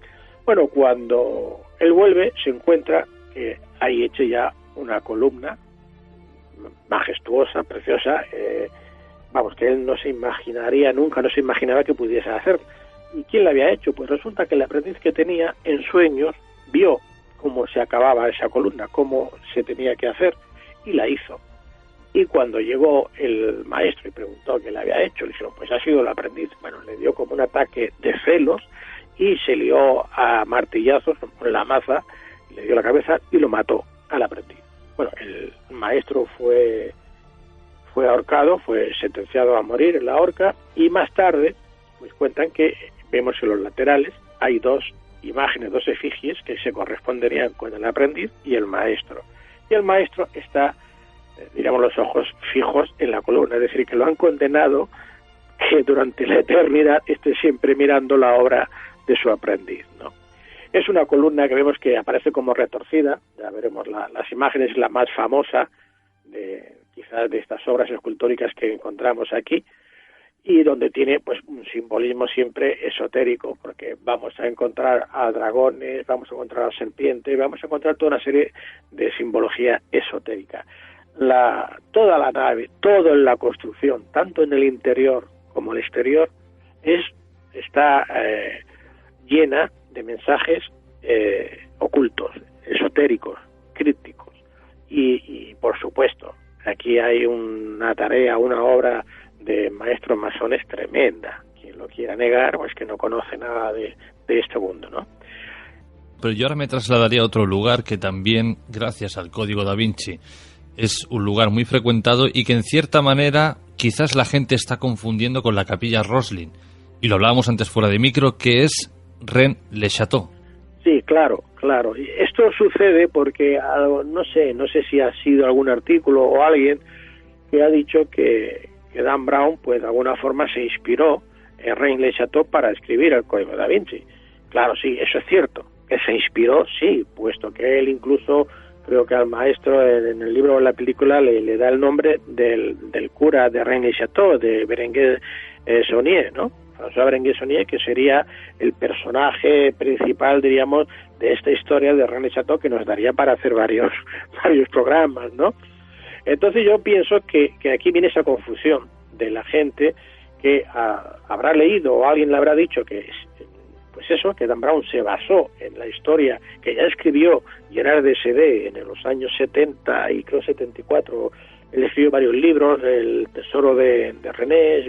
Bueno, cuando él vuelve, se encuentra que hay hecha ya una columna majestuosa, preciosa, vamos, que él no se imaginaba que pudiese hacer. ¿Y quién la había hecho? Pues resulta que el aprendiz que tenía, en sueños, vio cómo se acababa esa columna, cómo se tenía que hacer, y la hizo. Y cuando llegó el maestro y preguntó qué le había hecho, le dijeron, pues ha sido el aprendiz. Bueno, le dio como un ataque de celos y se lió a martillazos con la maza, le dio la cabeza y lo mató al aprendiz. Bueno, el maestro fue ahorcado, fue sentenciado a morir en la horca, y más tarde pues cuentan que vemos en los laterales hay dos imágenes, dos efigies que se corresponderían con el aprendiz y el maestro. Y el maestro está, digamos, los ojos fijos en la columna, es decir, que lo han condenado que durante la eternidad esté siempre mirando la obra de su aprendiz, ¿no? Es una columna que vemos que aparece como retorcida, ya veremos las imágenes, la más famosa quizás de estas obras escultóricas que encontramos aquí, y donde tiene pues un simbolismo siempre esotérico, porque vamos a encontrar a dragones, vamos a encontrar a serpientes, vamos a encontrar toda una serie de simbología esotérica. Toda la nave, todo en la construcción, tanto en el interior como el exterior, está llena de mensajes ocultos, esotéricos, crípticos, y por supuesto, aquí hay una tarea, una obra de maestros masones tremenda. Quien lo quiera negar, pues que no conoce nada de este mundo, ¿no? Pero yo ahora me trasladaría a otro lugar que también, gracias al Código Da Vinci, es un lugar muy frecuentado y que en cierta manera quizás la gente está confundiendo con la Capilla Roslin. Y lo hablábamos antes fuera de micro, que es Rennes-le-Château. Sí, claro. Y esto sucede porque, no sé si ha sido algún artículo o alguien que ha dicho que Dan Brown, pues de alguna forma se inspiró en Rennes-le-Château para escribir el Código Da Vinci. Claro, sí, eso es cierto, que se inspiró, sí, puesto que él incluso, creo que al maestro en el libro o en la película le da el nombre del cura de Rennes-le-Château, de Berenguer Saunier, ¿no? François Berenguer Saunier, que sería el personaje principal, diríamos, de esta historia de Rennes-le-Château, que nos daría para hacer varios programas, ¿no? Entonces yo pienso que aquí viene esa confusión de la gente que habrá leído o alguien le habrá dicho que que Dan Brown se basó en la historia que ya escribió Gerard de Sede en los años 70 y creo 74. Él escribió varios libros, El tesoro de Rennes,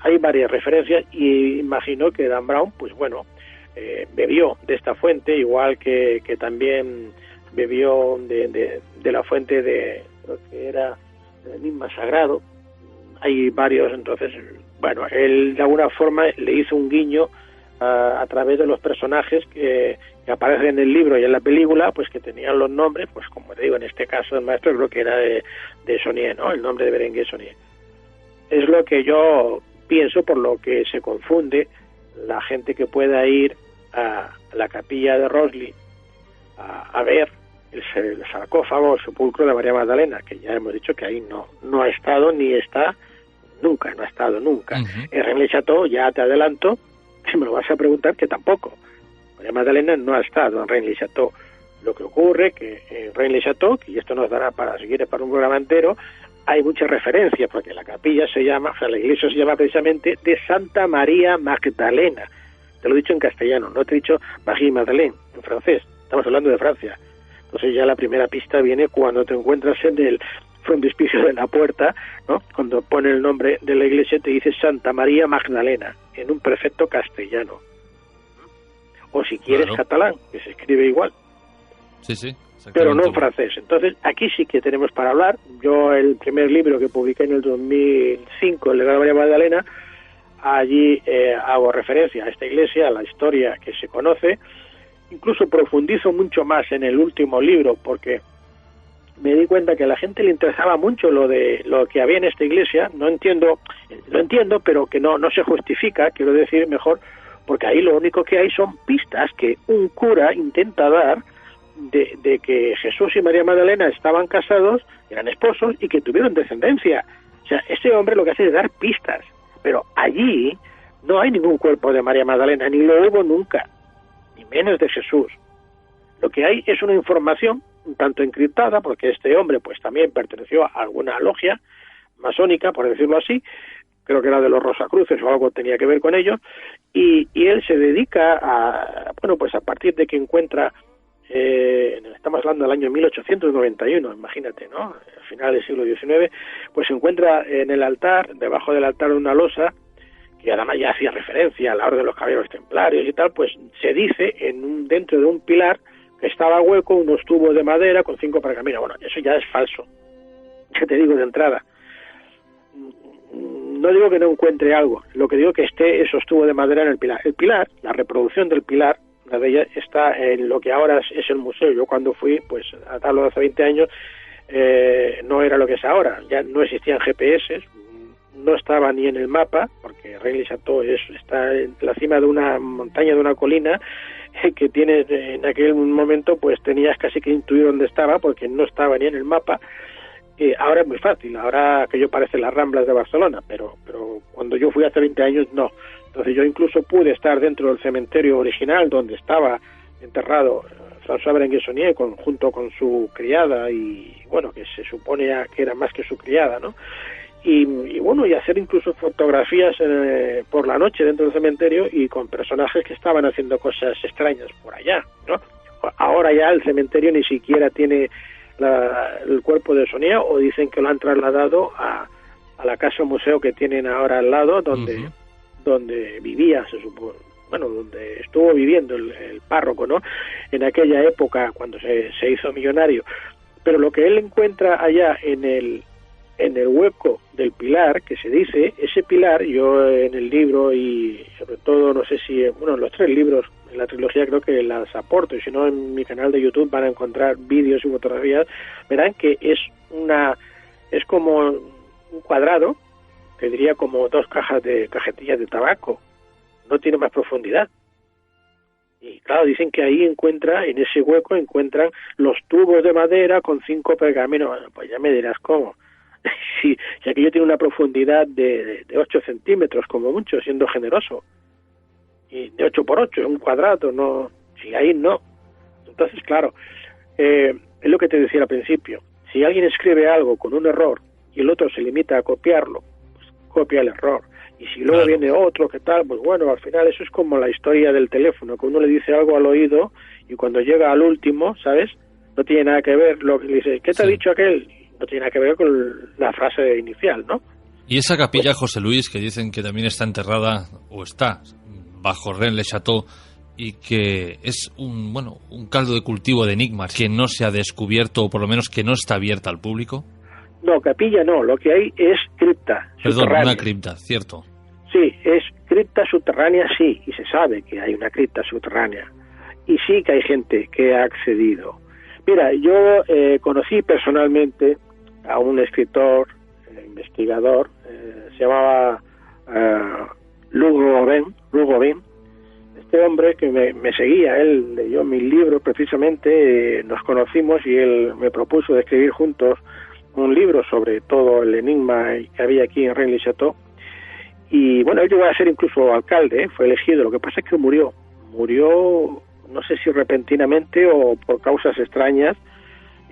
hay varias referencias, y imagino que Dan Brown, pues bueno, bebió de esta fuente, igual que también bebió de la fuente de lo que era el enigma sagrado. Hay varios, entonces, bueno, él de alguna forma le hizo un guiño a través de los personajes que aparecen en el libro y en la película, pues que tenían los nombres, pues como te digo, en este caso el maestro creo que era de Saunier, ¿no? El nombre de Berenguer Saunier. Es lo que yo pienso, por lo que se confunde la gente que pueda ir a la capilla de Roslin a ver el sarcófago, el sepulcro de María Magdalena, que ya hemos dicho que ahí no ha estado ni está nunca, no ha estado nunca. En Rennes-le-Château, ya te adelanto, si me lo vas a preguntar, que tampoco. María Magdalena no ha estado en Rennes-le-Château. Lo que ocurre que en Rennes-le-Château, y esto nos dará para un programa entero, hay muchas referencias, porque la capilla la iglesia se llama precisamente de Santa María Magdalena. Te lo he dicho en castellano, no te he dicho Marie Madeleine en francés. Estamos hablando de Francia. Entonces ya la primera pista viene cuando te encuentras en el frontispicio de la puerta, ¿no? Cuando pone el nombre de la iglesia te dice Santa María Magdalena, en un perfecto castellano. O si quieres catalán, que se escribe igual. Sí, pero no en francés. Entonces aquí sí que tenemos para hablar. Yo el primer libro que publiqué en el 2005, El legado de María Magdalena, allí hago referencia a esta iglesia, a la historia que se conoce. Incluso profundizo mucho más en el último libro, porque me di cuenta que a la gente le interesaba mucho lo que había en esta iglesia. Lo entiendo, pero que no se justifica, quiero decir mejor, porque ahí lo único que hay son pistas que un cura intenta dar de que Jesús y María Magdalena estaban casados, eran esposos y que tuvieron descendencia. O sea, este hombre lo que hace es dar pistas, pero allí no hay ningún cuerpo de María Magdalena, ni lo hubo nunca, ni menos de Jesús. Lo que hay es una información un tanto encriptada, porque este hombre pues también perteneció a alguna logia masónica, por decirlo así, creo que era de los Rosacruces o algo tenía que ver con ello, y él se dedica a partir de que encuentra, estamos hablando del año 1891, imagínate, ¿no? Al final del siglo XIX, pues se encuentra en el altar, debajo del altar una losa, que además ya hacía referencia a la Orden de los Caballeros Templarios y tal, pues se dice dentro de un pilar que estaba hueco, unos tubos de madera con 5 pergaminos. Bueno, eso ya es falso, que te digo de entrada. No digo que no encuentre algo, lo que digo que esté esos tubos de madera en el pilar. El pilar, la reproducción del pilar, la de ella, está en lo que ahora es el museo. Yo cuando fui, pues a tal hace 20 años, no era lo que es ahora, ya no existían GPS, no estaba ni en el mapa, porque Rennes-le-Château está en la cima de una montaña, de una colina, que tiene, en aquel momento pues tenías casi que intuir dónde estaba, porque no estaba ni en el mapa. Ahora es muy fácil, ahora aquello parece las Ramblas de Barcelona, pero cuando yo fui hace 20 años no. Entonces yo incluso pude estar dentro del cementerio original donde estaba enterrado François Berenguer junto con su criada, y bueno, que se supone que era más que su criada, ¿no? Y bueno, y hacer incluso fotografías por la noche dentro del cementerio y con personajes que estaban haciendo cosas extrañas por allá, ¿no? Ahora ya el cementerio ni siquiera tiene el cuerpo de Sonia, o dicen que lo han trasladado a la casa museo que tienen ahora al lado, donde vivía, se supone, bueno, donde estuvo viviendo el párroco, ¿no? En aquella época, cuando se hizo millonario. Pero lo que él encuentra allá en el hueco del pilar, que se dice, ese pilar, yo en el libro, y sobre todo, no sé si, bueno, en los 3 libros, en la trilogía creo que las aporto, y si no en mi canal de YouTube van a encontrar vídeos y fotografías, verán que es como un cuadrado, que diría como 2 cajetillas de tabaco, no tiene más profundidad. Y claro, dicen que ahí en ese hueco encuentran los tubos de madera con 5 pergaminos. Bueno, pues ya me dirás cómo. Si aquello tiene una profundidad de 8 centímetros como mucho, siendo generoso, y de 8 por 8, un cuadrado, no, si ahí no. Entonces, claro, es lo que te decía al principio, si alguien escribe algo con un error y el otro se limita a copiarlo, pues copia el error, y si luego viene otro, ¿qué tal? Pues bueno, al final eso es como la historia del teléfono, que uno le dice algo al oído y cuando llega al último, ¿sabes?, no tiene nada que ver, lo que le dice, ¿qué te ha dicho aquel? No tiene nada que ver con la frase inicial, ¿no? Y esa capilla, José Luis, que dicen que también está enterrada, o está bajo Rennes-le-Château, y que es un caldo de cultivo de enigmas que no se ha descubierto, o por lo menos que no está abierta al público. No, capilla no, lo que hay es cripta. Perdón, una cripta, cierto. Sí, es cripta subterránea, sí, y se sabe que hay una cripta subterránea. Y sí que hay gente que ha accedido. Mira, yo conocí personalmente a un escritor, investigador, se llamaba Luc Robin. Este hombre que me seguía, él leyó mis libros precisamente, nos conocimos y él me propuso de escribir juntos un libro sobre todo el enigma que había aquí en Rennes-le-Château. Y bueno, él llegó a ser incluso alcalde, fue elegido, lo que pasa es que murió, no sé si repentinamente o por causas extrañas,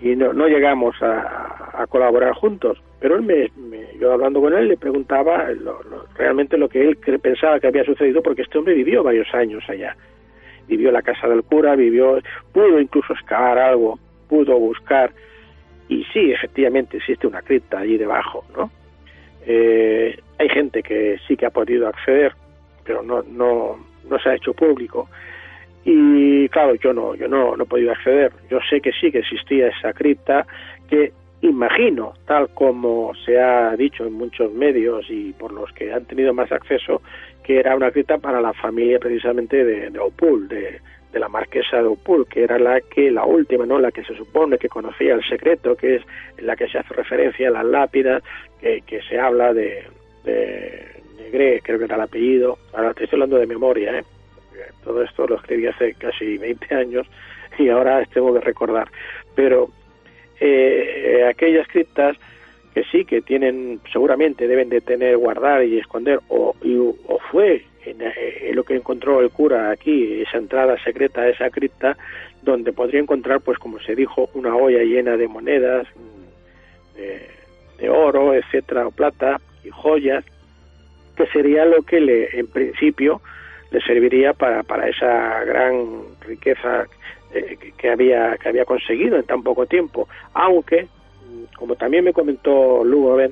y no llegamos a colaborar juntos, pero él yo hablando con él le preguntaba realmente lo que él pensaba que había sucedido, porque este hombre vivió varios años allá, vivió en la casa del cura, pudo incluso excavar algo, pudo buscar, y sí, efectivamente existe una cripta allí debajo, ¿no? Hay gente que sí que ha podido acceder, pero no se ha hecho público. Y claro, yo no he podido acceder. Yo sé que sí que existía esa cripta, que imagino, tal como se ha dicho en muchos medios y por los que han tenido más acceso, que era una cripta para la familia precisamente de Hautpoul, de la marquesa de Hautpoul, que era la última, ¿no?, la que se supone que conocía el secreto, que es en la que se hace referencia a las lápidas, que se habla de Negre, creo que era el apellido. Ahora te estoy hablando de memoria, todo esto lo escribí hace casi 20 años y ahora tengo que recordar. Pero aquellas criptas que sí, que tienen, seguramente deben de tener, guardar y esconder, o fue en lo que encontró el cura aquí, esa entrada secreta a esa cripta, donde podría encontrar, pues como se dijo, una olla llena de monedas, de oro, etcétera, o plata, y joyas, que sería lo que en principio le serviría para esa gran riqueza que había conseguido en tan poco tiempo. Aunque, como también me comentó Lugo Ben,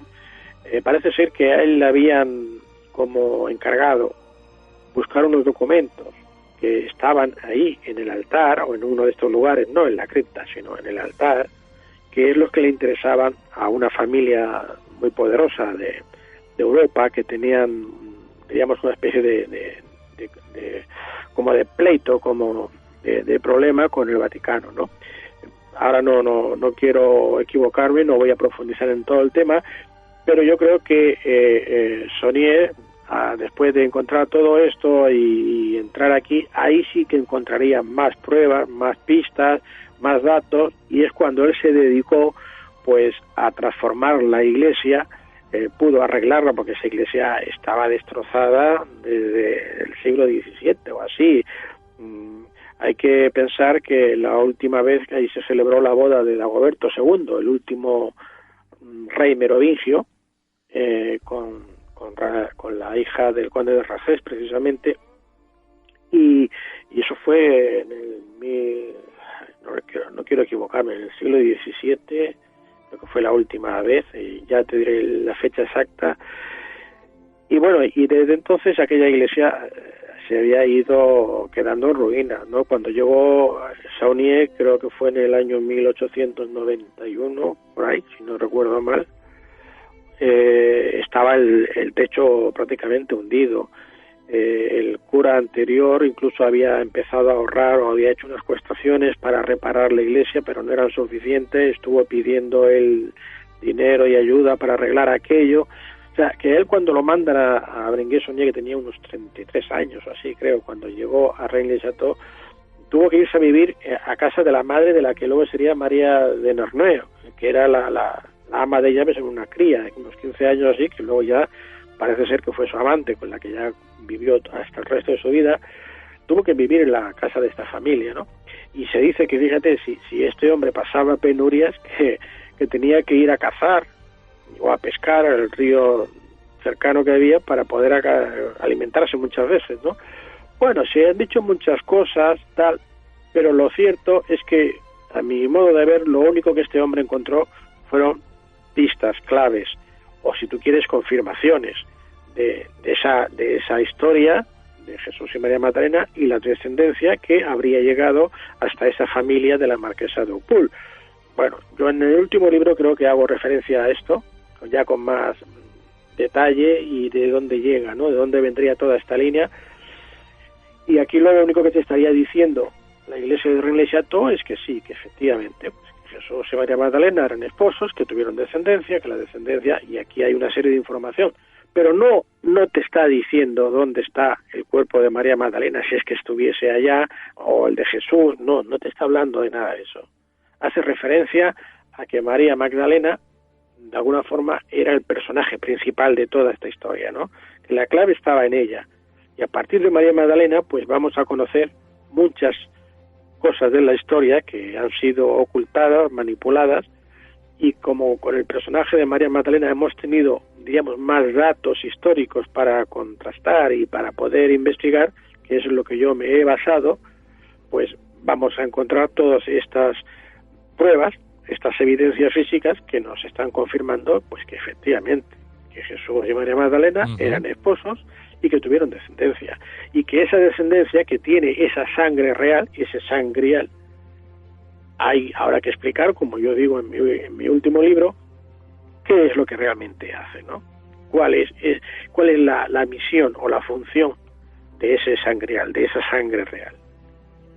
parece ser que a él le habían como encargado buscar unos documentos que estaban ahí en el altar, o en uno de estos lugares, no en la cripta, sino en el altar, que es los que le interesaban a una familia muy poderosa de Europa, que tenían, digamos, una especie de como de pleito, como de problema con el Vaticano, ¿no? Ahora no quiero equivocarme, no voy a profundizar en todo el tema, Pero yo creo que Saunier, después de encontrar todo esto y entrar aquí, ahí sí que encontraría más pruebas, más pistas, más datos, y es cuando él se dedicó pues a transformar la iglesia. Pudo arreglarla porque esa iglesia estaba destrozada desde el siglo XVII o así. Hay que pensar que la última vez que ahí se celebró la boda de Dagoberto II, el último rey merovingio, con la hija del conde de Racés, precisamente, y eso fue en el no quiero equivocarme, en el siglo XVII, creo que fue la última vez, y ya te diré la fecha exacta. Y bueno, y desde entonces aquella iglesia se había ido quedando en ruina, ¿no? Cuando llegó Saunier, creo que fue en el año 1891, por ahí, si no recuerdo mal, estaba el techo prácticamente hundido. El cura anterior incluso había empezado a ahorrar o había hecho unas cuestaciones para reparar la iglesia, pero no eran suficientes. Estuvo pidiendo el dinero y ayuda para arreglar aquello. O sea, que él cuando lo mandan a Berenguer-Saunier, que tenía unos 33 años o así, creo, cuando llegó a Rennes-le-Château, tuvo que irse a vivir a casa de la madre de la que luego sería María de Nerneux, que era la ama de ella, en una cría de unos 15 años así, que luego ya parece ser que fue su amante, con la que ya vivió hasta el resto de su vida. Tuvo que vivir en la casa de esta familia, ¿no? Y se dice que, fíjate, si este hombre pasaba penurias, que tenía que ir a cazar o a pescar al río cercano que había para poder alimentarse muchas veces, ¿no? Bueno, se han dicho muchas cosas, tal, pero lo cierto es que, a mi modo de ver, lo único que este hombre encontró fueron pistas, claves, o si tú quieres, confirmaciones de esa historia de Jesús y María Magdalena y la descendencia que habría llegado hasta esa familia de la marquesa de Upul. Bueno, yo en el último libro creo que hago referencia a esto, ya con más detalle y de dónde llega, ¿no? De dónde vendría toda esta línea. Y aquí lo único que te estaría diciendo la iglesia de Rennes-le-Château es que sí, que efectivamente, pues, Jesús y María Magdalena eran esposos, que tuvieron descendencia, que la descendencia, y aquí hay una serie de información, pero no te está diciendo dónde está el cuerpo de María Magdalena, si es que estuviese allá, o el de Jesús, no te está hablando de nada de eso. Hace referencia a que María Magdalena, de alguna forma, era el personaje principal de toda esta historia, ¿no? Que la clave estaba en ella, y a partir de María Magdalena, pues vamos a conocer muchas cosas de la historia que han sido ocultadas, manipuladas, y como con el personaje de María Magdalena hemos tenido, digamos, más datos históricos para contrastar y para poder investigar, que es en lo que yo me he basado, pues vamos a encontrar todas estas pruebas, estas evidencias físicas que nos están confirmando pues que efectivamente que Jesús y María Magdalena eran esposos y que tuvieron descendencia, y que esa descendencia que tiene esa sangre real, ese sangrial, hay ahora que explicar, como yo digo en mi último libro, qué es lo que realmente hace, ¿no? ¿Cuál es la misión o la función de ese sangrial, de esa sangre real?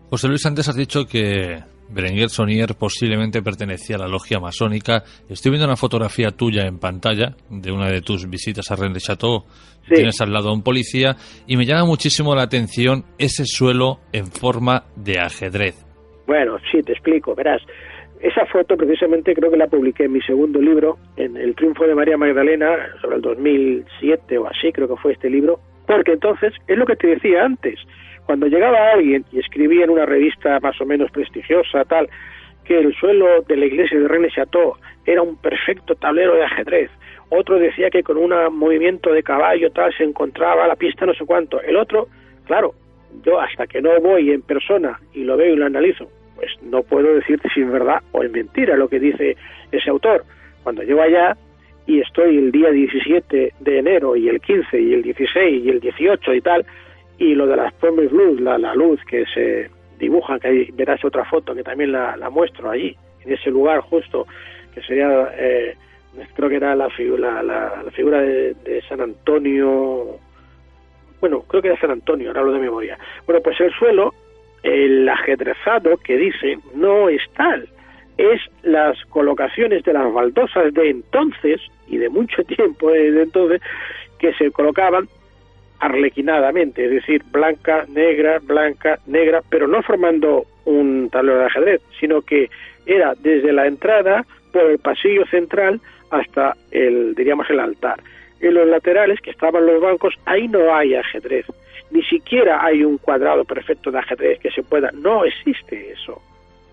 José Luis, antes has dicho que Berenguer-Saunier posiblemente pertenecía a la logia masónica. Estoy viendo una fotografía tuya en pantalla de una de tus visitas a Rennes-le-Château. Sí. Tienes al lado a un policía y me llama muchísimo la atención ese suelo en forma de ajedrez. Bueno, sí, te explico, verás. Esa foto precisamente creo que la publiqué en mi segundo libro, en El triunfo de María Magdalena, sobre el 2007 o así, creo que fue este libro, porque entonces, es lo que te decía antes, cuando llegaba alguien y escribía en una revista más o menos prestigiosa, tal, que el suelo de la iglesia de Rennes-le-Château era un perfecto tablero de ajedrez, otro decía que con un movimiento de caballo tal se encontraba la pista no sé cuánto, el otro, claro, yo hasta que no voy en persona y lo veo y lo analizo, pues no puedo decirte si es verdad o es mentira lo que dice ese autor. Cuando llego allá y estoy el día 17 de enero y el 15 y el 16 y el 18 y tal, y lo de las Promised Luz, la luz que se dibuja, que ahí verás otra foto que también la muestro allí, en ese lugar justo, que sería, creo que era la figura de San Antonio, bueno, creo que era San Antonio, ahora hablo de memoria. Bueno, pues el suelo, el ajedrezado que dice, no es tal, es las colocaciones de las baldosas de entonces, y de mucho tiempo de entonces, que se colocaban arlequinadamente, es decir, blanca, negra, pero no formando un tablero de ajedrez, sino que era desde la entrada por el pasillo central hasta el altar. En los laterales, que estaban los bancos, ahí no hay ajedrez, ni siquiera hay un cuadrado perfecto de ajedrez que se pueda, no existe eso.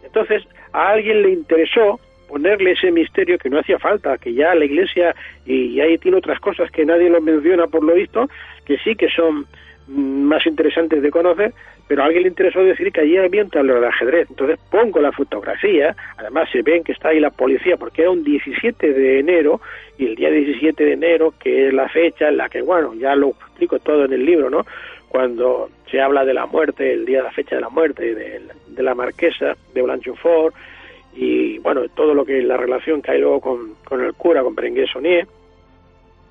Entonces, a alguien le interesó ponerle ese misterio que no hacía falta, que ya la Iglesia, y ahí tiene otras cosas que nadie lo menciona por lo visto, que sí que son más interesantes de conocer, pero a alguien le interesó decir que allí había un tablero de ajedrez. Entonces pongo la fotografía, además se ven que está ahí la policía, porque era un 17 de enero, y el día 17 de enero, que es la fecha en la que, bueno, ya lo explico todo en el libro, ¿no?, cuando se habla de la muerte, el día de la fecha de la muerte de la marquesa de Blanchefort, y bueno, todo lo que la relación que hay luego con el cura, con Berenguer-Saunier,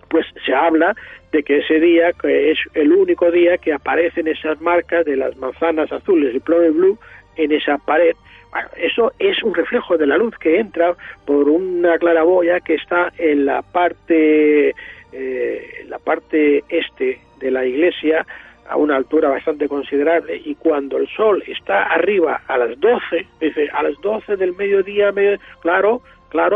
pues se habla de que ese día, que es el único día que aparecen esas marcas de las manzanas azules y Plum Blue en esa pared. Bueno, eso es un reflejo de la luz que entra por una claraboya que está en la parte este de la iglesia, a una altura bastante considerable, y cuando el sol está arriba a las 12, dice, a las 12 del mediodía, claro,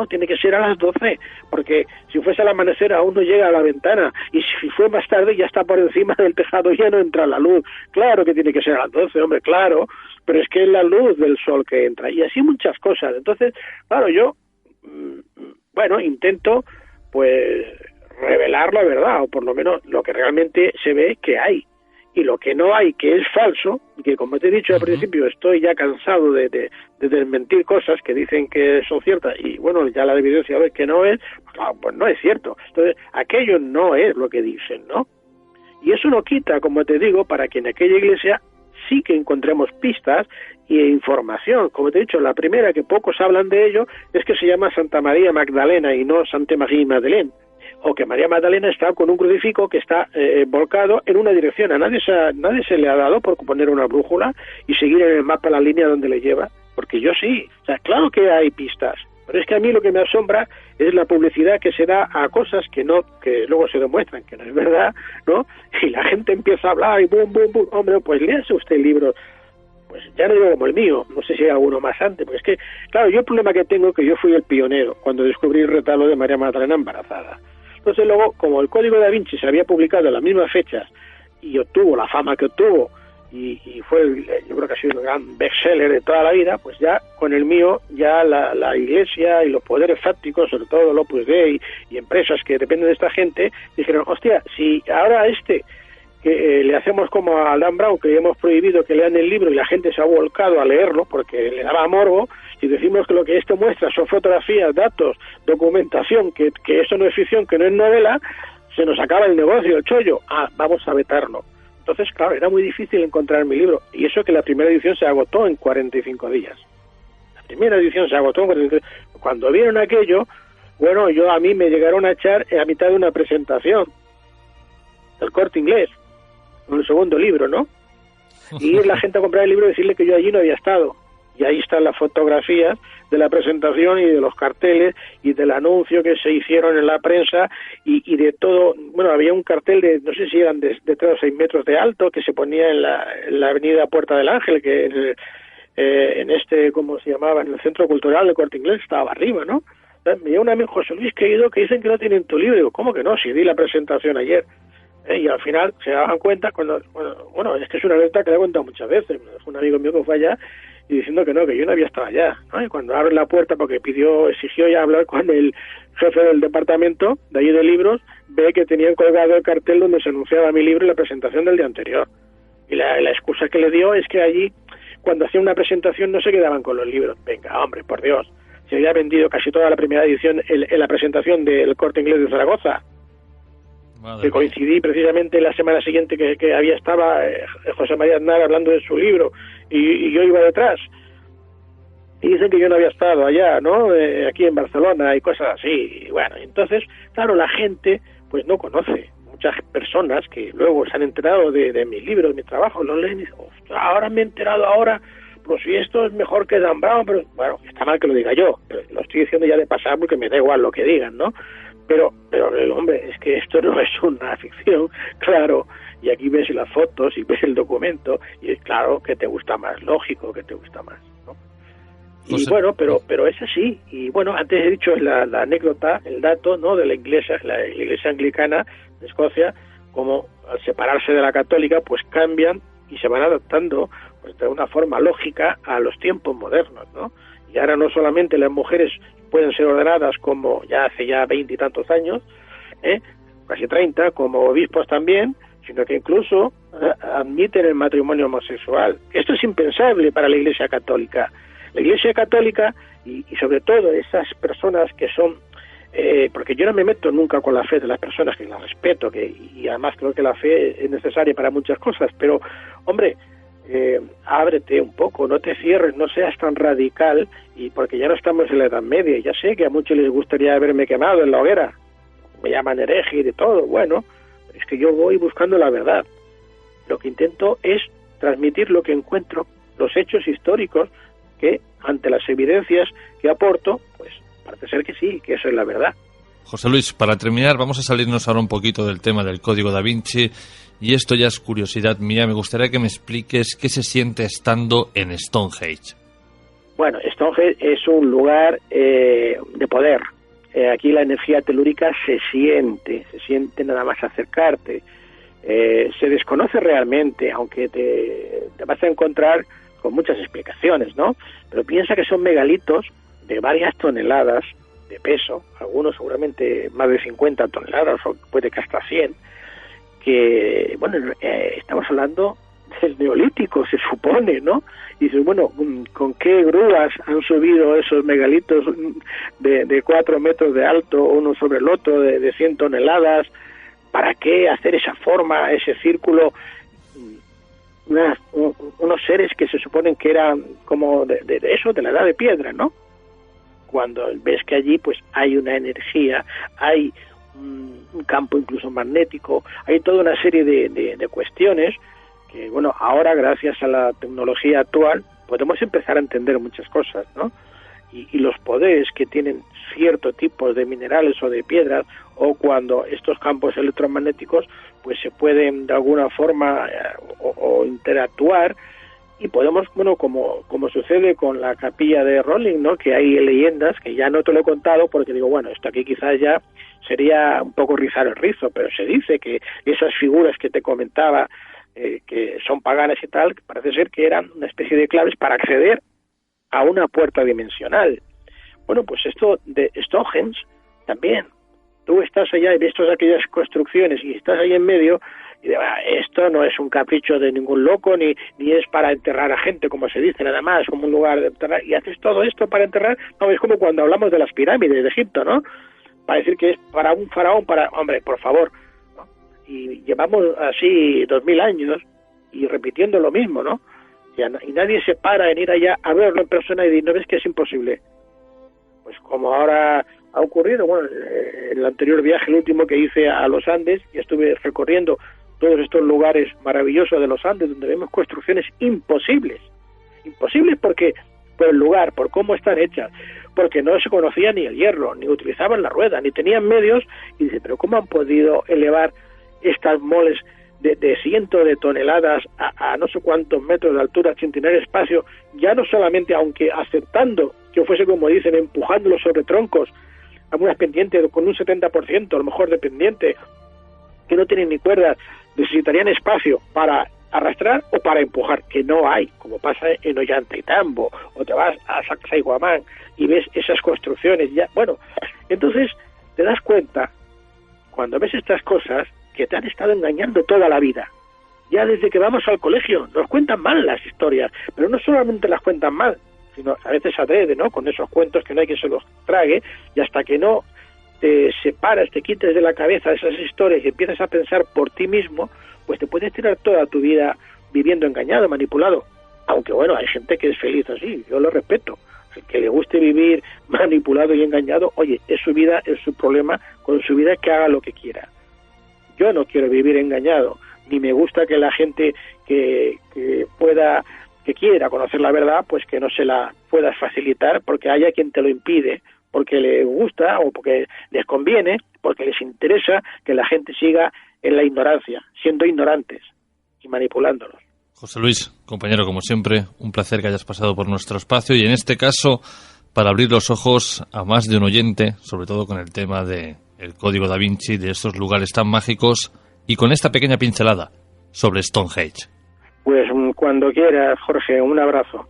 tiene que ser a las 12, porque si fuese al amanecer aún no llega a la ventana, y si fue más tarde ya está por encima del tejado, ya no entra la luz. Claro que tiene que ser a las 12, hombre, claro, pero es que es la luz del sol que entra, y así muchas cosas. Entonces, claro, yo, bueno, intento, pues, revelar la verdad, o por lo menos lo que realmente se ve que hay. Y lo que no hay, que es falso, y que como te he dicho al principio, estoy ya cansado de desmentir cosas que dicen que son ciertas, y bueno, ya la evidencia ve que no es, pues no es cierto. Entonces, aquello no es lo que dicen, ¿no? Y eso no quita, como te digo, para que en aquella iglesia sí que encontremos pistas e información. Como te he dicho, la primera, que pocos hablan de ello, es que se llama Santa María Magdalena y no Santa María Madeleine, o que María Magdalena está con un crucifijo que está volcado en una dirección. A nadie se le ha dado por poner una brújula y seguir en el mapa la línea donde le lleva, porque yo sí. O sea, claro que hay pistas, pero es que a mí lo que me asombra es la publicidad que se da a cosas que luego se demuestran que no es verdad, ¿no? Y la gente empieza a hablar y bum, bum, bum. Hombre, pues léase usted libros, pues ya no digo como el mío, no sé si hay alguno más antes, porque es que, claro, yo el problema que tengo es que yo fui el pionero cuando descubrí el retablo de María Magdalena embarazada. Entonces luego, como el Código Da Vinci se había publicado en las mismas fechas y obtuvo la fama que obtuvo, y fue, yo creo que ha sido un gran bestseller de toda la vida, pues ya con el mío, ya la Iglesia y los poderes fácticos, sobre todo el Opus Dei y empresas que dependen de esta gente, dijeron, hostia, si ahora que le hacemos como a Dan Brown, que hemos prohibido que lean el libro y la gente se ha volcado a leerlo porque le daba morbo, si decimos que lo que esto muestra son fotografías, datos, documentación, que eso no es ficción, que no es novela, se nos acaba el negocio, el chollo. Vamos a vetarlo. Entonces, claro, era muy difícil encontrar mi libro, y eso que la primera edición se agotó en 45 días. La primera edición se agotó en 45 días. Cuando vieron aquello, bueno, a mí me llegaron a echar a mitad de una presentación del Corte Inglés, con el segundo libro, ¿no? Y ir la gente a comprar el libro y decirle que yo allí no había estado. Y ahí están las fotografías de la presentación y de los carteles y del anuncio que se hicieron en la prensa y de todo. Bueno, había un cartel de, no sé si eran de 3 o 6 metros de alto, que se ponía en la avenida Puerta del Ángel, que ¿cómo se llamaba? En el Centro Cultural de Corte Inglés, estaba arriba, ¿no? Me llama un amigo, José Luis Querido, que dicen que no tienen tu libro. Digo, ¿cómo que no? Si di la presentación ayer. Y al final se daban cuenta cuando, bueno, es que es una alerta que le he contado muchas veces. Un amigo mío que fue allá y diciendo que yo no había estado allá, ¿no? Y cuando abre la puerta, porque exigió ya hablar con el jefe del departamento de allí de libros, ve que tenían colgado el cartel donde se anunciaba mi libro y la presentación del día anterior. Y la excusa que le dio es que allí, cuando hacían una presentación, no se quedaban con los libros. Venga, hombre, por Dios, se había vendido casi toda la primera edición en la presentación del Corte Inglés de Zaragoza. Madre que coincidí precisamente la semana siguiente que estaba José María Aznar hablando de su libro y yo iba detrás, y dicen que yo no había estado allá, ¿no? Aquí en Barcelona y cosas así. Y bueno, entonces, claro, la gente pues no conoce. Muchas personas que luego se han enterado de mis libros, de mi trabajo, los leen y dicen, ahora me he enterado pues si esto es mejor que Dan Brown, pero bueno, está mal que lo diga yo, pero lo estoy diciendo ya de pasar porque me da igual lo que digan, ¿no? Pero hombre, es que esto no es una ficción, claro, y aquí ves las fotos y ves el documento, y es claro que te gusta más, lógico que te gusta más, ¿no? Y bueno, pero es así. Y bueno, antes he dicho la anécdota, el dato, ¿no?, de la iglesia anglicana de Escocia, como al separarse de la católica, pues cambian y se van adaptando, pues, de una forma lógica a los tiempos modernos, ¿no? Y ahora no solamente las mujeres pueden ser ordenadas como ya hace 20 y tantos años, casi 30, como obispos también, sino que incluso admiten el matrimonio homosexual. Esto es impensable para la Iglesia Católica. La Iglesia Católica y sobre todo esas personas que son, porque yo no me meto nunca con la fe de las personas, que la respeto, y además creo que la fe es necesaria para muchas cosas, pero hombre, ábrete un poco, no te cierres, no seas tan radical, y porque ya no estamos en la Edad Media. Ya sé que a muchos les gustaría haberme quemado en la hoguera, me llaman hereje y de todo, bueno, es que yo voy buscando la verdad. Lo que intento es transmitir lo que encuentro, los hechos históricos, que ante las evidencias que aporto, pues parece ser que sí, que eso es la verdad. José Luis, para terminar, vamos a salirnos ahora un poquito del tema del Código Da Vinci, y esto ya es curiosidad mía. Me gustaría que me expliques qué se siente estando en Stonehenge. Bueno, Stonehenge es un lugar de poder. Aquí la energía telúrica se siente nada más acercarte. Se desconoce realmente, aunque te vas a encontrar con muchas explicaciones, ¿no? Pero piensa que son megalitos de varias toneladas de peso, algunos seguramente más de 50 toneladas, o puede que hasta 100, que, bueno, estamos hablando del Neolítico, se supone, ¿no? Y dices, bueno, ¿con qué grúas han subido esos megalitos de 4 metros de alto, uno sobre el otro, de 100 toneladas? ¿Para qué hacer esa forma, ese círculo? Unos seres que se suponen que eran como de la edad de piedra, ¿no? Cuando ves que allí pues hay una energía, hay un campo incluso magnético, hay toda una serie de cuestiones que, bueno, ahora gracias a la tecnología actual podemos empezar a entender muchas cosas, ¿no? Y los poderes que tienen cierto tipo de minerales o de piedras, o cuando estos campos electromagnéticos pues se pueden de alguna forma o interactuar, y podemos, bueno, como sucede con la capilla de Rolling, ¿no?, que hay leyendas que ya no te lo he contado porque digo, bueno, esto aquí quizás ya sería un poco rizar el rizo, pero se dice que esas figuras que te comentaba, que son paganas y tal, parece ser que eran una especie de claves para acceder a una puerta dimensional. Bueno, pues esto de Stonehenge también. Tú estás allá y ves todas aquellas construcciones y estás ahí en medio y dices, esto no es un capricho de ningún loco, ni es para enterrar a gente, como se dice, nada más, como un lugar de enterrar, y haces todo esto para enterrar. No, es como cuando hablamos de las pirámides de Egipto, ¿no? Para decir que es para un faraón, hombre, por favor, ¿no? Y llevamos así 2000 años y repitiendo lo mismo, ¿no? Y nadie se para en ir allá a verlo en persona y decir, ¿no ves que es imposible? Pues como ahora ha ocurrido, bueno, el anterior viaje, el último que hice a los Andes, y estuve recorriendo todos estos lugares maravillosos de los Andes, donde vemos construcciones imposibles porque por el lugar, por cómo están hechas, porque no se conocía ni el hierro, ni utilizaban la rueda, ni tenían medios, y dice, pero ¿cómo han podido elevar estas moles de cientos de toneladas a no sé cuántos metros de altura sin tener espacio? Ya no solamente, aunque aceptando que fuese, como dicen, empujándolo sobre troncos, algunas pendientes con un 70%, a lo mejor de pendiente, que no tienen ni cuerdas, necesitarían espacio para arrastrar o para empujar, que no hay, como pasa en Ollantaytambo, o te vas a Sacsayhuamán y ves esas construcciones ya. Bueno, entonces te das cuenta, cuando ves estas cosas, que te han estado engañando toda la vida. Ya desde que vamos al colegio nos cuentan mal las historias, pero no solamente las cuentan mal, sino a veces adrede, ¿no?, con esos cuentos que no hay quien se los trague, y hasta que no te separas, te quites de la cabeza esas historias y empiezas a pensar por ti mismo, pues te puedes tirar toda tu vida viviendo engañado, manipulado. Aunque bueno, hay gente que es feliz así, yo lo respeto. El que le guste vivir manipulado y engañado, oye, es su vida, es su problema, con su vida que haga lo que quiera. Yo no quiero vivir engañado, ni me gusta que la gente que pueda que quiera conocer la verdad, pues que no se la puedas facilitar porque haya quien te lo impide, porque le gusta o porque les conviene, porque les interesa que la gente siga en la ignorancia, siendo ignorantes y manipulándolos. José Luis, compañero, como siempre, un placer que hayas pasado por nuestro espacio y en este caso para abrir los ojos a más de un oyente, sobre todo con el tema de el Código Da Vinci, de estos lugares tan mágicos y con esta pequeña pincelada sobre Stonehenge. Pues cuando quieras, Jorge, un abrazo.